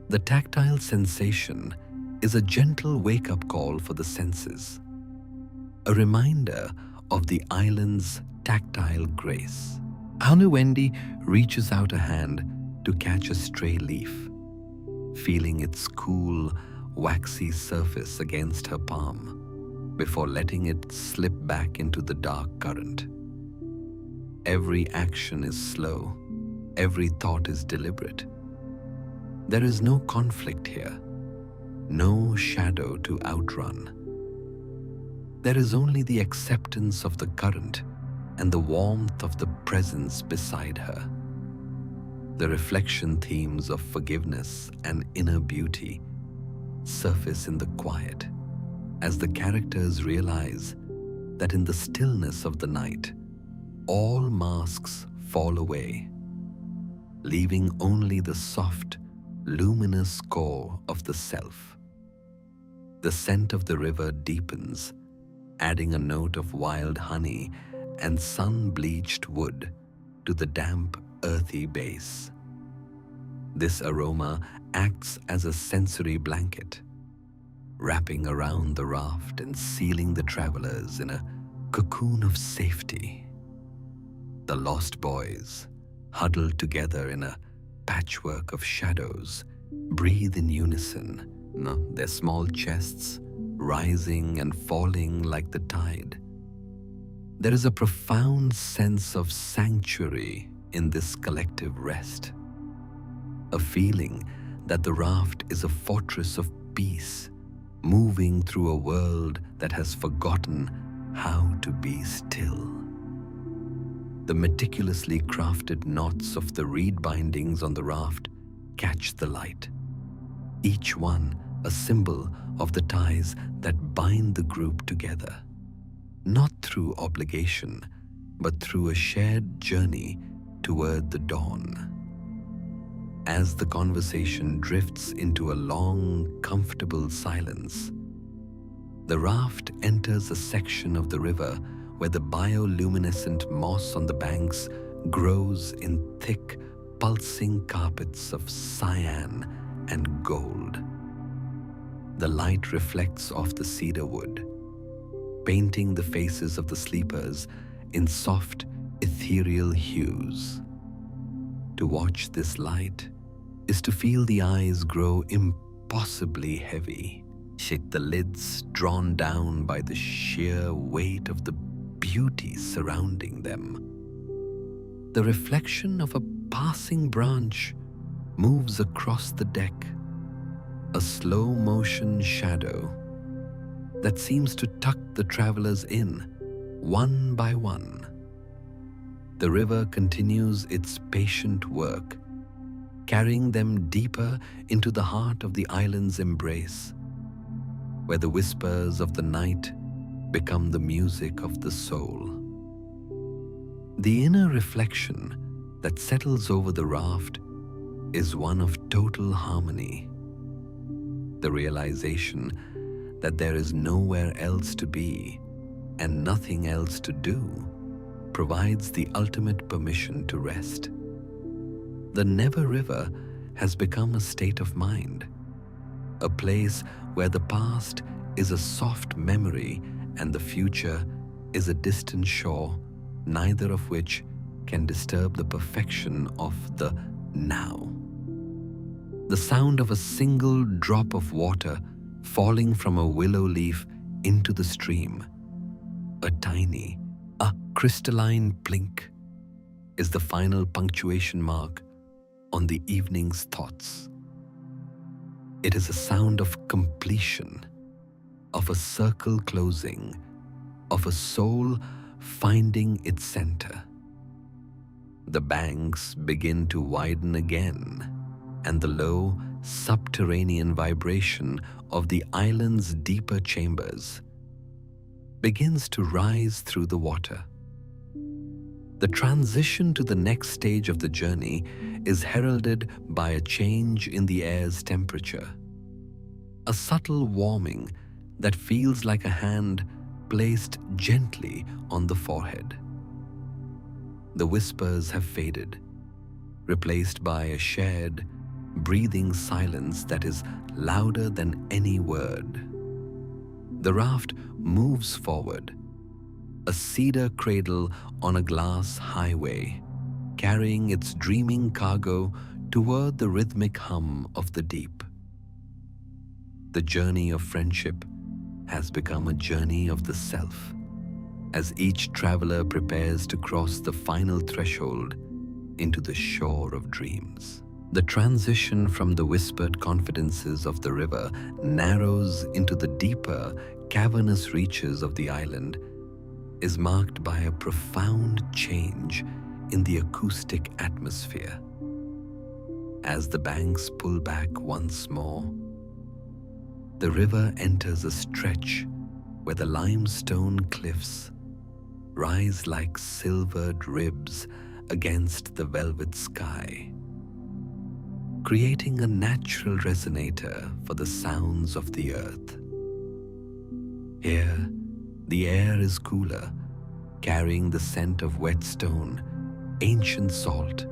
The tactile sensation is a gentle wake-up call for the senses, a reminder of the island's tactile grace. Wendy reaches out a hand to catch a stray leaf, feeling its cool, waxy surface against her palm before letting it slip back into the dark current. Every action is slow, every thought is deliberate. There is no conflict here, no shadow to outrun. There is only the acceptance of the current and the warmth of the presence beside her. The reflection themes of forgiveness and inner beauty surface in the quiet as the characters realize that in the stillness of the night, all masks fall away, leaving only the soft, luminous core of the self. The scent of the river deepens, adding a note of wild honey and sun-bleached wood to the damp, earthy base. This aroma acts as a sensory blanket, wrapping around the raft and sealing the travelers in a cocoon of safety. The lost boys, huddled together in a patchwork of shadows, breathe in unison, their small chests rising and falling like the tide. There is a profound sense of sanctuary in this collective rest, a feeling that the raft is a fortress of peace, moving through a world that has forgotten how to be still. The meticulously crafted knots of the reed bindings on the raft catch the light, each one a symbol of the ties that bind the group together, not through obligation, but through a shared journey toward the dawn. As the conversation drifts into a long, comfortable silence, the raft enters a section of the river where the bioluminescent moss on the banks grows in thick, pulsing carpets of cyan and gold. The light reflects off the cedar wood, painting the faces of the sleepers in soft, ethereal hues. To watch this light is to feel the eyes grow impossibly heavy, the lids drawn down by the sheer weight of the beauty surrounding them. The reflection of a passing branch moves across the deck, a slow-motion shadow that seems to tuck the travelers in, one by one. The river continues its patient work, carrying them deeper into the heart of the island's embrace, where the whispers of the night become the music of the soul. The inner reflection that settles over the raft is one of total harmony. The realization that there is nowhere else to be and nothing else to do provides the ultimate permission to rest. The Never River has become a state of mind, a place where the past is a soft memory and the future is a distant shore, neither of which can disturb the perfection of the now. The sound of a single drop of water falling from a willow leaf into the stream, a crystalline plink, is the final punctuation mark on the evening's thoughts. It is a sound of completion, of a circle closing, of a soul finding its center. The banks begin to widen again, and the low, subterranean vibration of the island's deeper chambers begins to rise through the water. The transition to the next stage of the journey is heralded by a change in the air's temperature, a subtle warming that feels like a hand placed gently on the forehead. The whispers have faded, replaced by a shared, breathing silence that is louder than any word. The raft moves forward, a cedar cradle on a glass highway, carrying its dreaming cargo toward the rhythmic hum of the deep. The journey of friendship has become a journey of the self, as each traveler prepares to cross the final threshold into the shore of dreams. The transition from the whispered confidences of the river narrows into the deeper, cavernous reaches of the island is marked by a profound change in the acoustic atmosphere. As the banks pull back once more, the river enters a stretch where the limestone cliffs rise like silvered ribs against the velvet sky, creating a natural resonator for the sounds of the earth. Here, the air is cooler, carrying the scent of wet stone, ancient salt,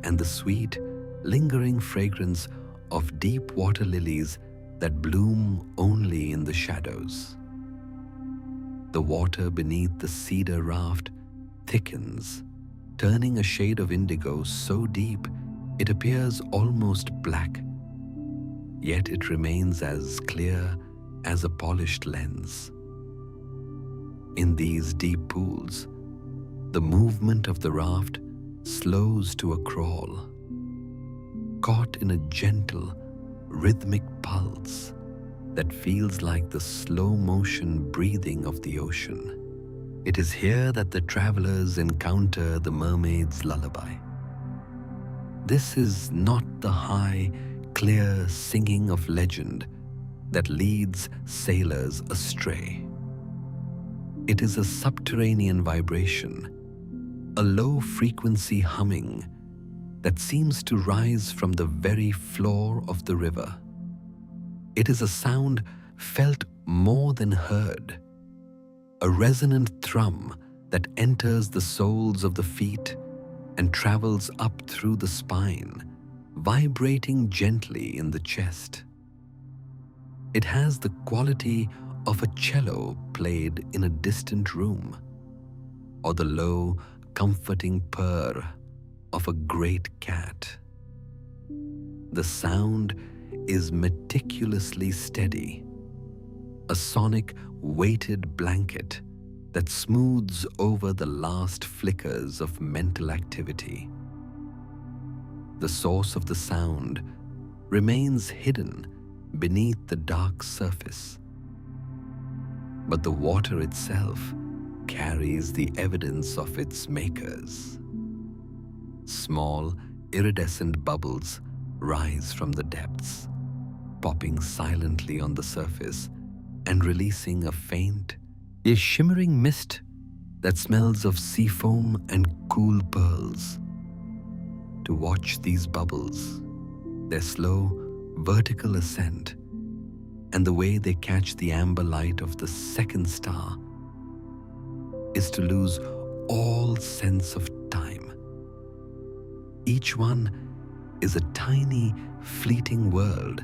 and the sweet, lingering fragrance of deep water lilies that bloom only in the shadows. The water beneath the cedar raft thickens, turning a shade of indigo so deep it appears almost black, yet it remains as clear as a polished lens. In these deep pools, the movement of the raft slows to a crawl, caught in a gentle, rhythmic pulse that feels like the slow-motion breathing of the ocean. It is here that the travelers encounter the mermaid's lullaby. This is not the high, clear singing of legend that leads sailors astray. It is a subterranean vibration, a low-frequency humming that seems to rise from the very floor of the river. It is a sound felt more than heard, a resonant thrum that enters the soles of the feet and travels up through the spine, vibrating gently in the chest. It has the quality of a cello played in a distant room, or the low, comforting purr of a great cat. The sound is meticulously steady, a sonic weighted blanket that smooths over the last flickers of mental activity. The source of the sound remains hidden beneath the dark surface, but the water itself carries the evidence of its makers. Small, iridescent bubbles rise from the depths, popping silently on the surface and releasing a faint, a shimmering mist that smells of seafoam and cool pearls. To watch these bubbles, their slow, vertical ascent, and the way they catch the amber light of the second star is to lose all sense of time. Each one is a tiny, fleeting world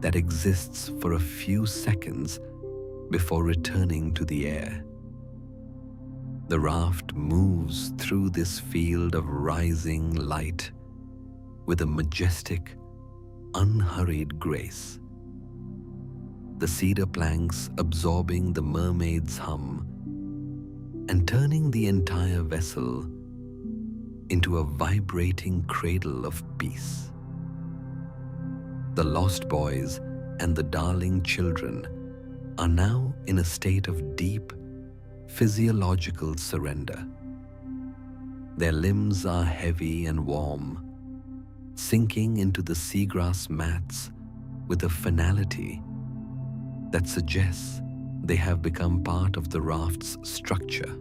that exists for a few seconds before returning to the air. The raft moves through this field of rising light with a majestic, unhurried grace. The cedar planks absorbing the mermaid's hum and turning the entire vessel into a vibrating cradle of peace. The lost boys and the darling children are now in a state of deep, physiological surrender. Their limbs are heavy and warm, sinking into the seagrass mats with a finality that suggests they have become part of the raft's structure.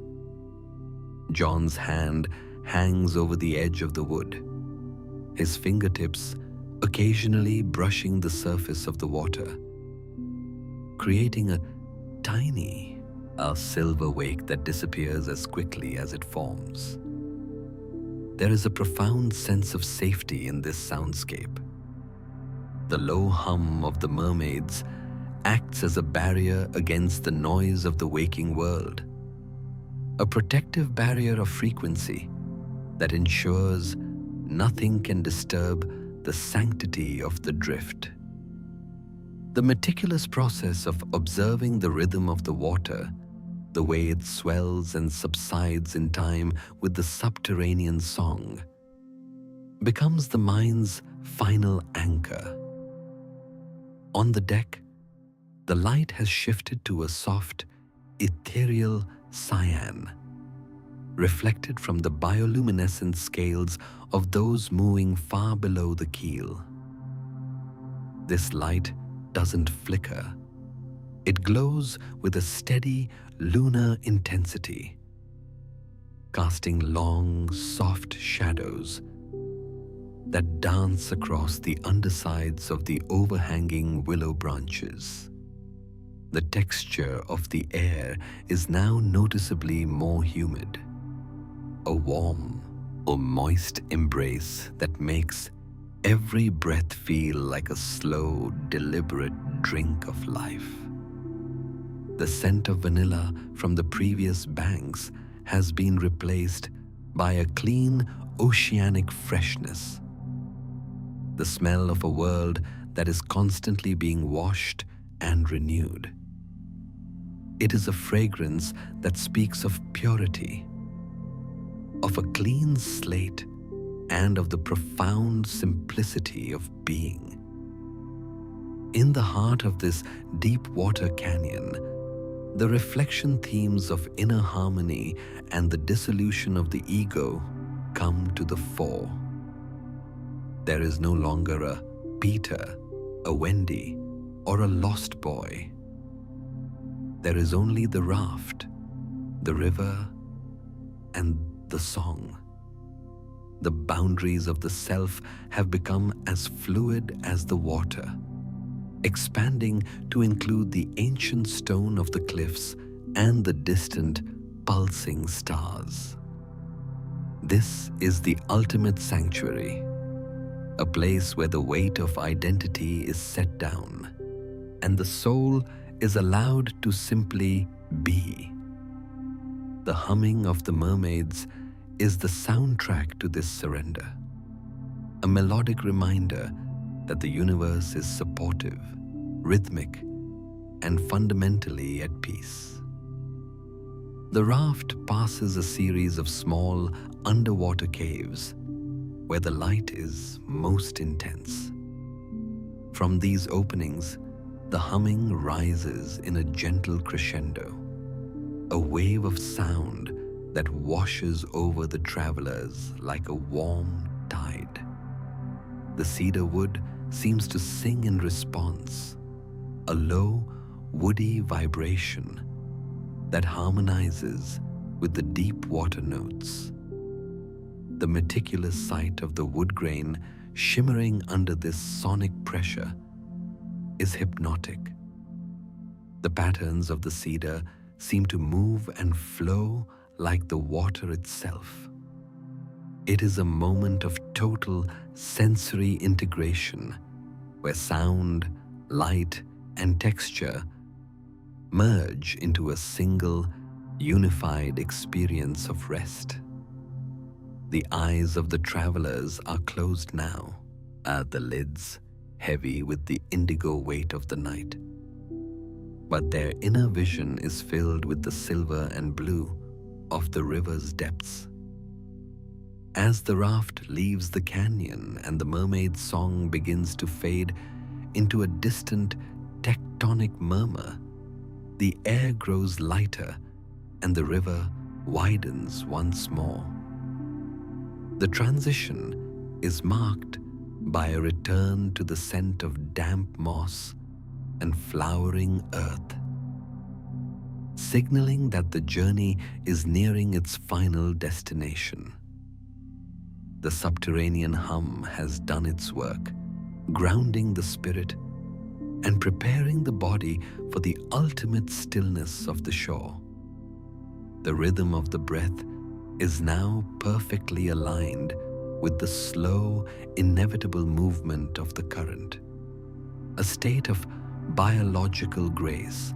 John's hand hangs over the edge of the wood, his fingertips occasionally brushing the surface of the water, creating a tiny, silver wake that disappears as quickly as it forms. There is a profound sense of safety in this soundscape. The low hum of the mermaids acts as a barrier against the noise of the waking world, a protective barrier of frequency that ensures nothing can disturb the sanctity of the drift. The meticulous process of observing the rhythm of the water, the way it swells and subsides in time with the subterranean song, becomes the mind's final anchor. On the deck, the light has shifted to a soft, ethereal cyan, reflected from the bioluminescent scales of those moving far below the keel. This light doesn't flicker. It glows with a steady lunar intensity, casting long, soft shadows that dance across the undersides of the overhanging willow branches. The texture of the air is now noticeably more humid, a warm or moist embrace that makes every breath feel like a slow, deliberate drink of life. The scent of vanilla from the previous banks has been replaced by a clean, oceanic freshness. The smell of a world that is constantly being washed and renewed. It is a fragrance that speaks of purity, of a clean slate, and of the profound simplicity of being. In the heart of this deep water canyon, the reflection themes of inner harmony and the dissolution of the ego come to the fore. There is no longer a Peter, a Wendy, or a lost boy. There is only the raft, the river, and the song. The boundaries of the self have become as fluid as the water, expanding to include the ancient stone of the cliffs and the distant, pulsing stars. This is the ultimate sanctuary, a place where the weight of identity is set down, and the soul is allowed to simply be. The humming of the mermaids is the soundtrack to this surrender, a melodic reminder that the universe is supportive, rhythmic, and fundamentally at peace. The raft passes a series of small underwater caves where the light is most intense. From these openings, the humming rises in a gentle crescendo, a wave of sound that washes over the travelers like a warm tide. The cedar wood seems to sing in response, a low, woody vibration that harmonizes with the deep water notes. The meticulous sight of the wood grain shimmering under this sonic pressure is hypnotic. The patterns of the cedar seem to move and flow like the water itself. It is a moment of total sensory integration where sound, light, and texture merge into a single, unified experience of rest. The eyes of the travelers are closed now, the lids heavy with the indigo weight of the night. But their inner vision is filled with the silver and blue of the river's depths. As the raft leaves the canyon and the mermaid's song begins to fade into a distant tectonic murmur, the air grows lighter and the river widens once more. The transition is marked by a return to the scent of damp moss and flowering earth, signaling that the journey is nearing its final destination. The subterranean hum has done its work, grounding the spirit and preparing the body for the ultimate stillness of the shore. The rhythm of the breath is now perfectly aligned with the slow, inevitable movement of the current, a state of biological grace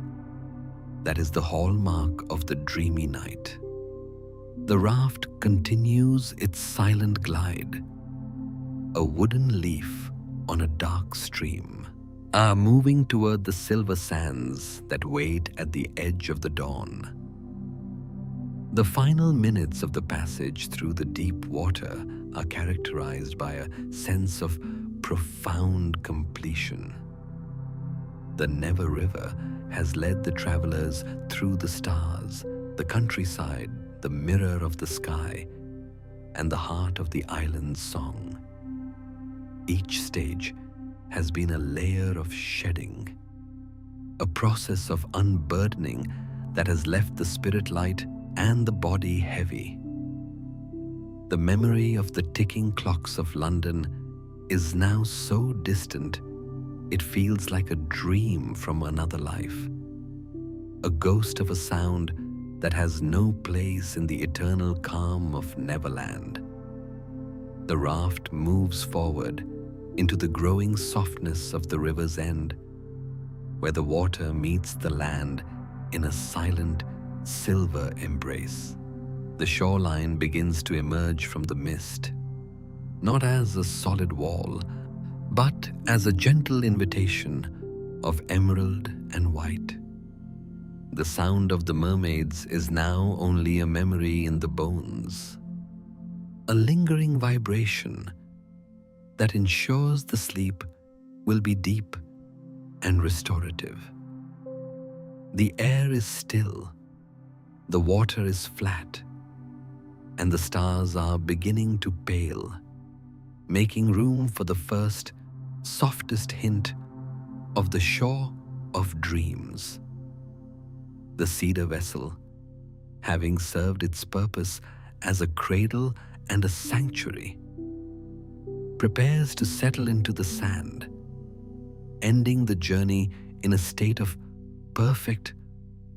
that is the hallmark of the dreamy night. The raft continues its silent glide, a wooden leaf on a dark stream, moving toward the silver sands that wait at the edge of the dawn. The final minutes of the passage through the deep water are characterized by a sense of profound completion. The Never River has led the travelers through the stars, the countryside, the mirror of the sky, and the heart of the island's song. Each stage has been a layer of shedding, a process of unburdening that has left the spirit light and the body heavy. The memory of the ticking clocks of London is now so distant, it feels like a dream from another life, a ghost of a sound that has no place in the eternal calm of Neverland. The raft moves forward into the growing softness of the river's end, where the water meets the land in a silent, silver embrace. The shoreline begins to emerge from the mist, not as a solid wall, but as a gentle invitation of emerald and white. The sound of the mermaids is now only a memory in the bones, a lingering vibration that ensures the sleep will be deep and restorative. The air is still, the water is flat, and the stars are beginning to pale, making room for the first, softest hint of the shore of dreams. The cedar vessel, having served its purpose as a cradle and a sanctuary, prepares to settle into the sand, ending the journey in a state of perfect,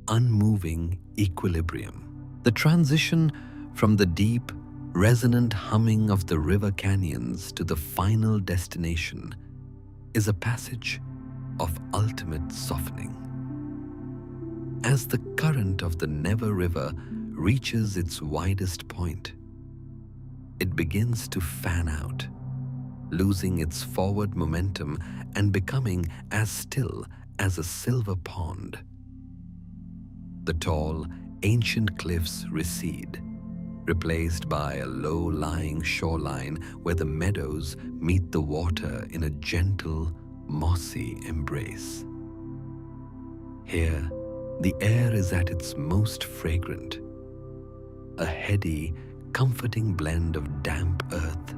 unmoving equilibrium. The transition from the deep, resonant humming of the river canyons to the final destination is a passage of ultimate softening. As the current of the Never River reaches its widest point, it begins to fan out, losing its forward momentum and becoming as still as a silver pond. The tall, ancient cliffs recede, replaced by a low-lying shoreline where the meadows meet the water in a gentle, mossy embrace. Here, the air is at its most fragrant, a heady, comforting blend of damp earth,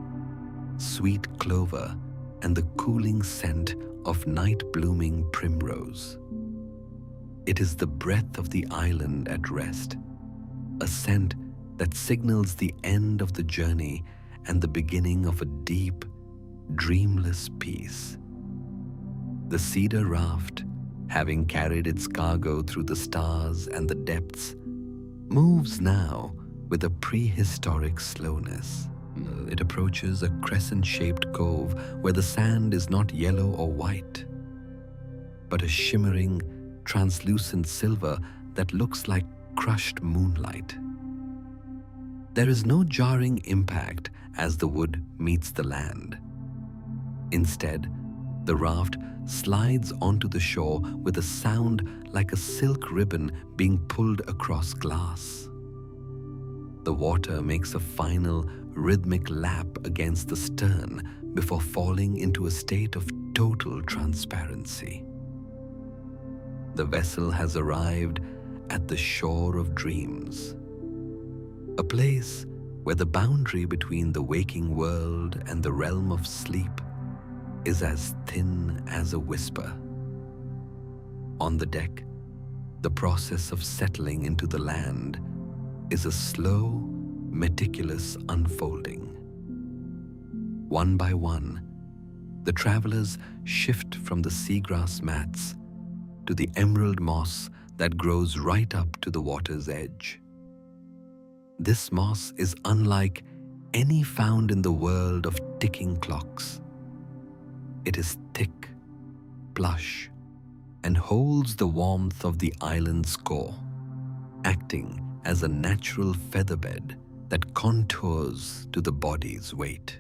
sweet clover, and the cooling scent of night-blooming primrose. It is the breath of the island at rest, a scent that signals the end of the journey and the beginning of a deep, dreamless peace. The cedar raft, having carried its cargo through the stars and the depths, moves now with a prehistoric slowness. It approaches a crescent-shaped cove where the sand is not yellow or white, but a shimmering, translucent silver that looks like crushed moonlight. There is no jarring impact as the wood meets the land. Instead, the raft slides onto the shore with a sound like a silk ribbon being pulled across glass. The water makes a final, rhythmic lap against the stern before falling into a state of total transparency. The vessel has arrived at the shore of dreams, a place where the boundary between the waking world and the realm of sleep is as thin as a whisper. On the deck, the process of settling into the land is a slow, meticulous unfolding. One by one, the travelers shift from the seagrass mats to the emerald moss that grows right up to the water's edge. This moss is unlike any found in the world of ticking clocks. It is thick, plush, and holds the warmth of the island's core, acting as a natural featherbed that contours to the body's weight.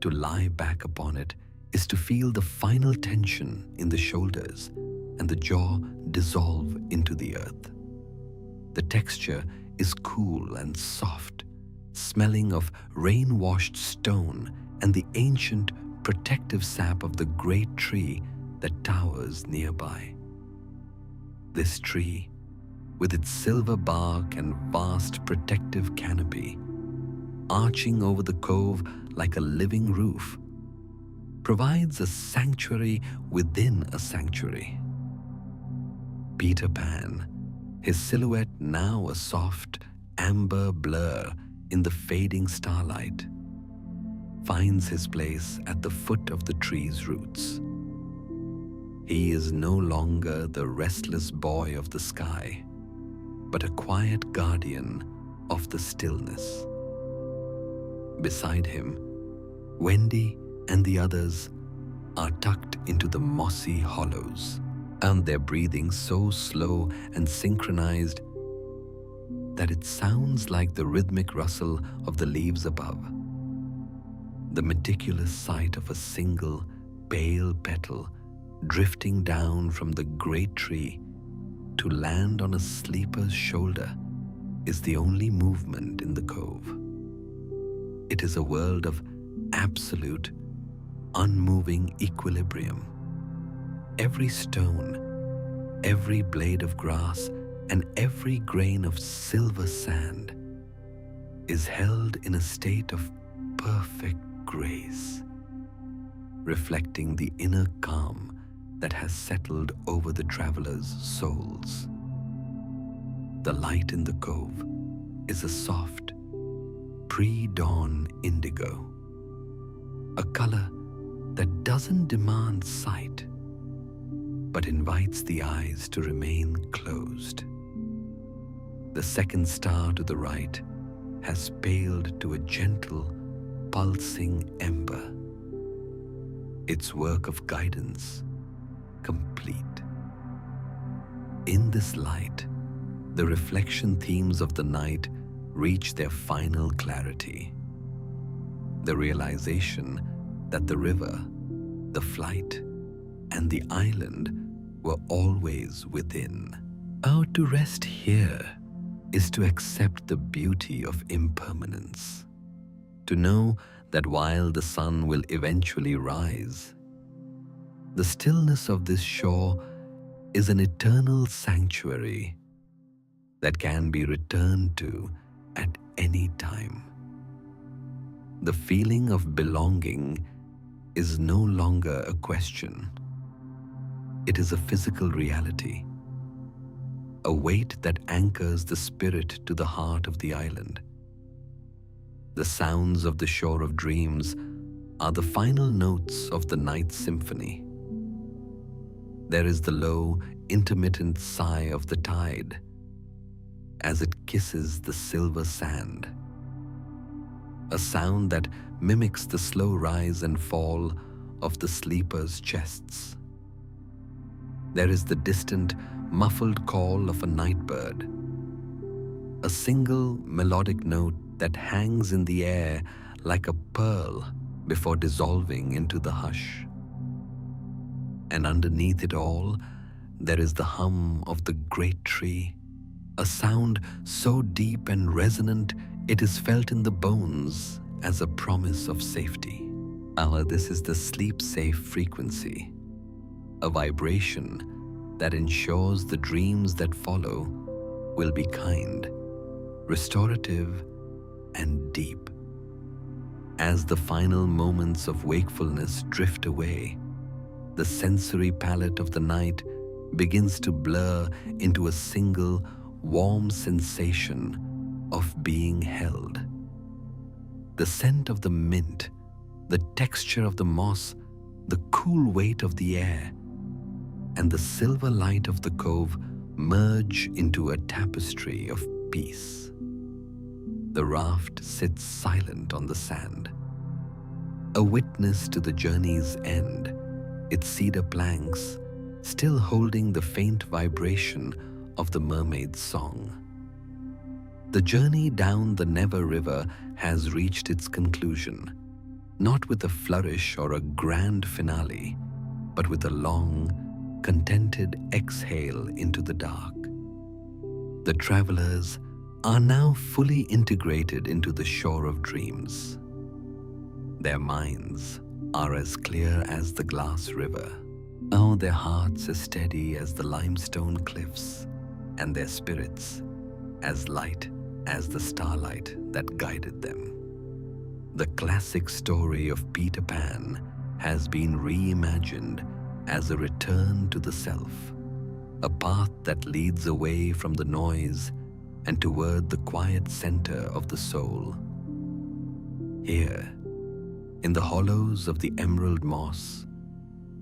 To lie back upon it is to feel the final tension in the shoulders and the jaw dissolve into the earth. The texture is cool and soft, smelling of rain-washed stone and the ancient protective sap of the great tree that towers nearby. This tree, with its silver bark and vast protective canopy, arching over the cove like a living roof, provides a sanctuary within a sanctuary. Peter Pan, his silhouette now a soft, amber blur, in the fading starlight, finds his place at the foot of the tree's roots. He is no longer the restless boy of the sky, but a quiet guardian of the stillness. Beside him, Wendy and the others are tucked into the mossy hollows, and their breathing so slow and synchronized that it sounds like the rhythmic rustle of the leaves above. The meticulous sight of a single pale petal drifting down from the great tree to land on a sleeper's shoulder is the only movement in the cove. It is a world of absolute, unmoving equilibrium. Every stone, every blade of grass, and every grain of silver sand is held in a state of perfect grace, reflecting the inner calm that has settled over the travelers' souls. The light in the cove is a soft, pre-dawn indigo, a color that doesn't demand sight, but invites the eyes to remain closed. The second star to the right has paled to a gentle, pulsing ember, its work of guidance complete. In this light, the reflection themes of the night reach their final clarity. The realization that the river, the flight, and the island were always within. How to rest here is to accept the beauty of impermanence, to know that while the sun will eventually rise, the stillness of this shore is an eternal sanctuary that can be returned to at any time. The feeling of belonging is no longer a question. It is a physical reality, a weight that anchors the spirit to the heart of the island. The sounds of the shore of dreams are the final notes of the night's symphony. There is the low, intermittent sigh of the tide as it kisses the silver sand, a sound that mimics the slow rise and fall of the sleepers' chests. There is the distant, muffled call of a night bird, a single melodic note that hangs in the air like a pearl before dissolving into the hush. And underneath it all, there is the hum of the great tree, a sound so deep and resonant it is felt in the bones as a promise of safety. This is the sleep-safe frequency, a vibration that ensures the dreams that follow will be kind, restorative, and deep. As the final moments of wakefulness drift away, the sensory palette of the night begins to blur into a single, warm sensation of being held. The scent of the mint, the texture of the moss, the cool weight of the air, and the silver light of the cove merge into a tapestry of peace. The raft sits silent on the sand, a witness to the journey's end, its cedar planks still holding the faint vibration of the mermaid's song. The journey down the Never River has reached its conclusion, not with a flourish or a grand finale, but with a long, contented exhale into the dark. The travelers are now fully integrated into the shore of dreams. Their minds are as clear as the glass river. Their hearts as steady as the limestone cliffs, and their spirits as light as the starlight that guided them. The classic story of Peter Pan has been reimagined as a return to the self, a path that leads away from the noise and toward the quiet center of the soul. Here, in the hollows of the emerald moss,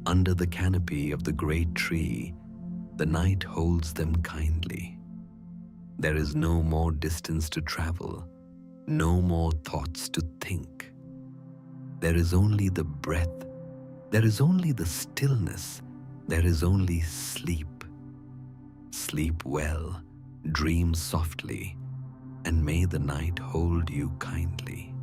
under the canopy of the great tree, the night holds them kindly. There is no more distance to travel, no more thoughts to think. There is only the breath, there is only the stillness, there is only sleep. Sleep well, dream softly, and may the night hold you kindly.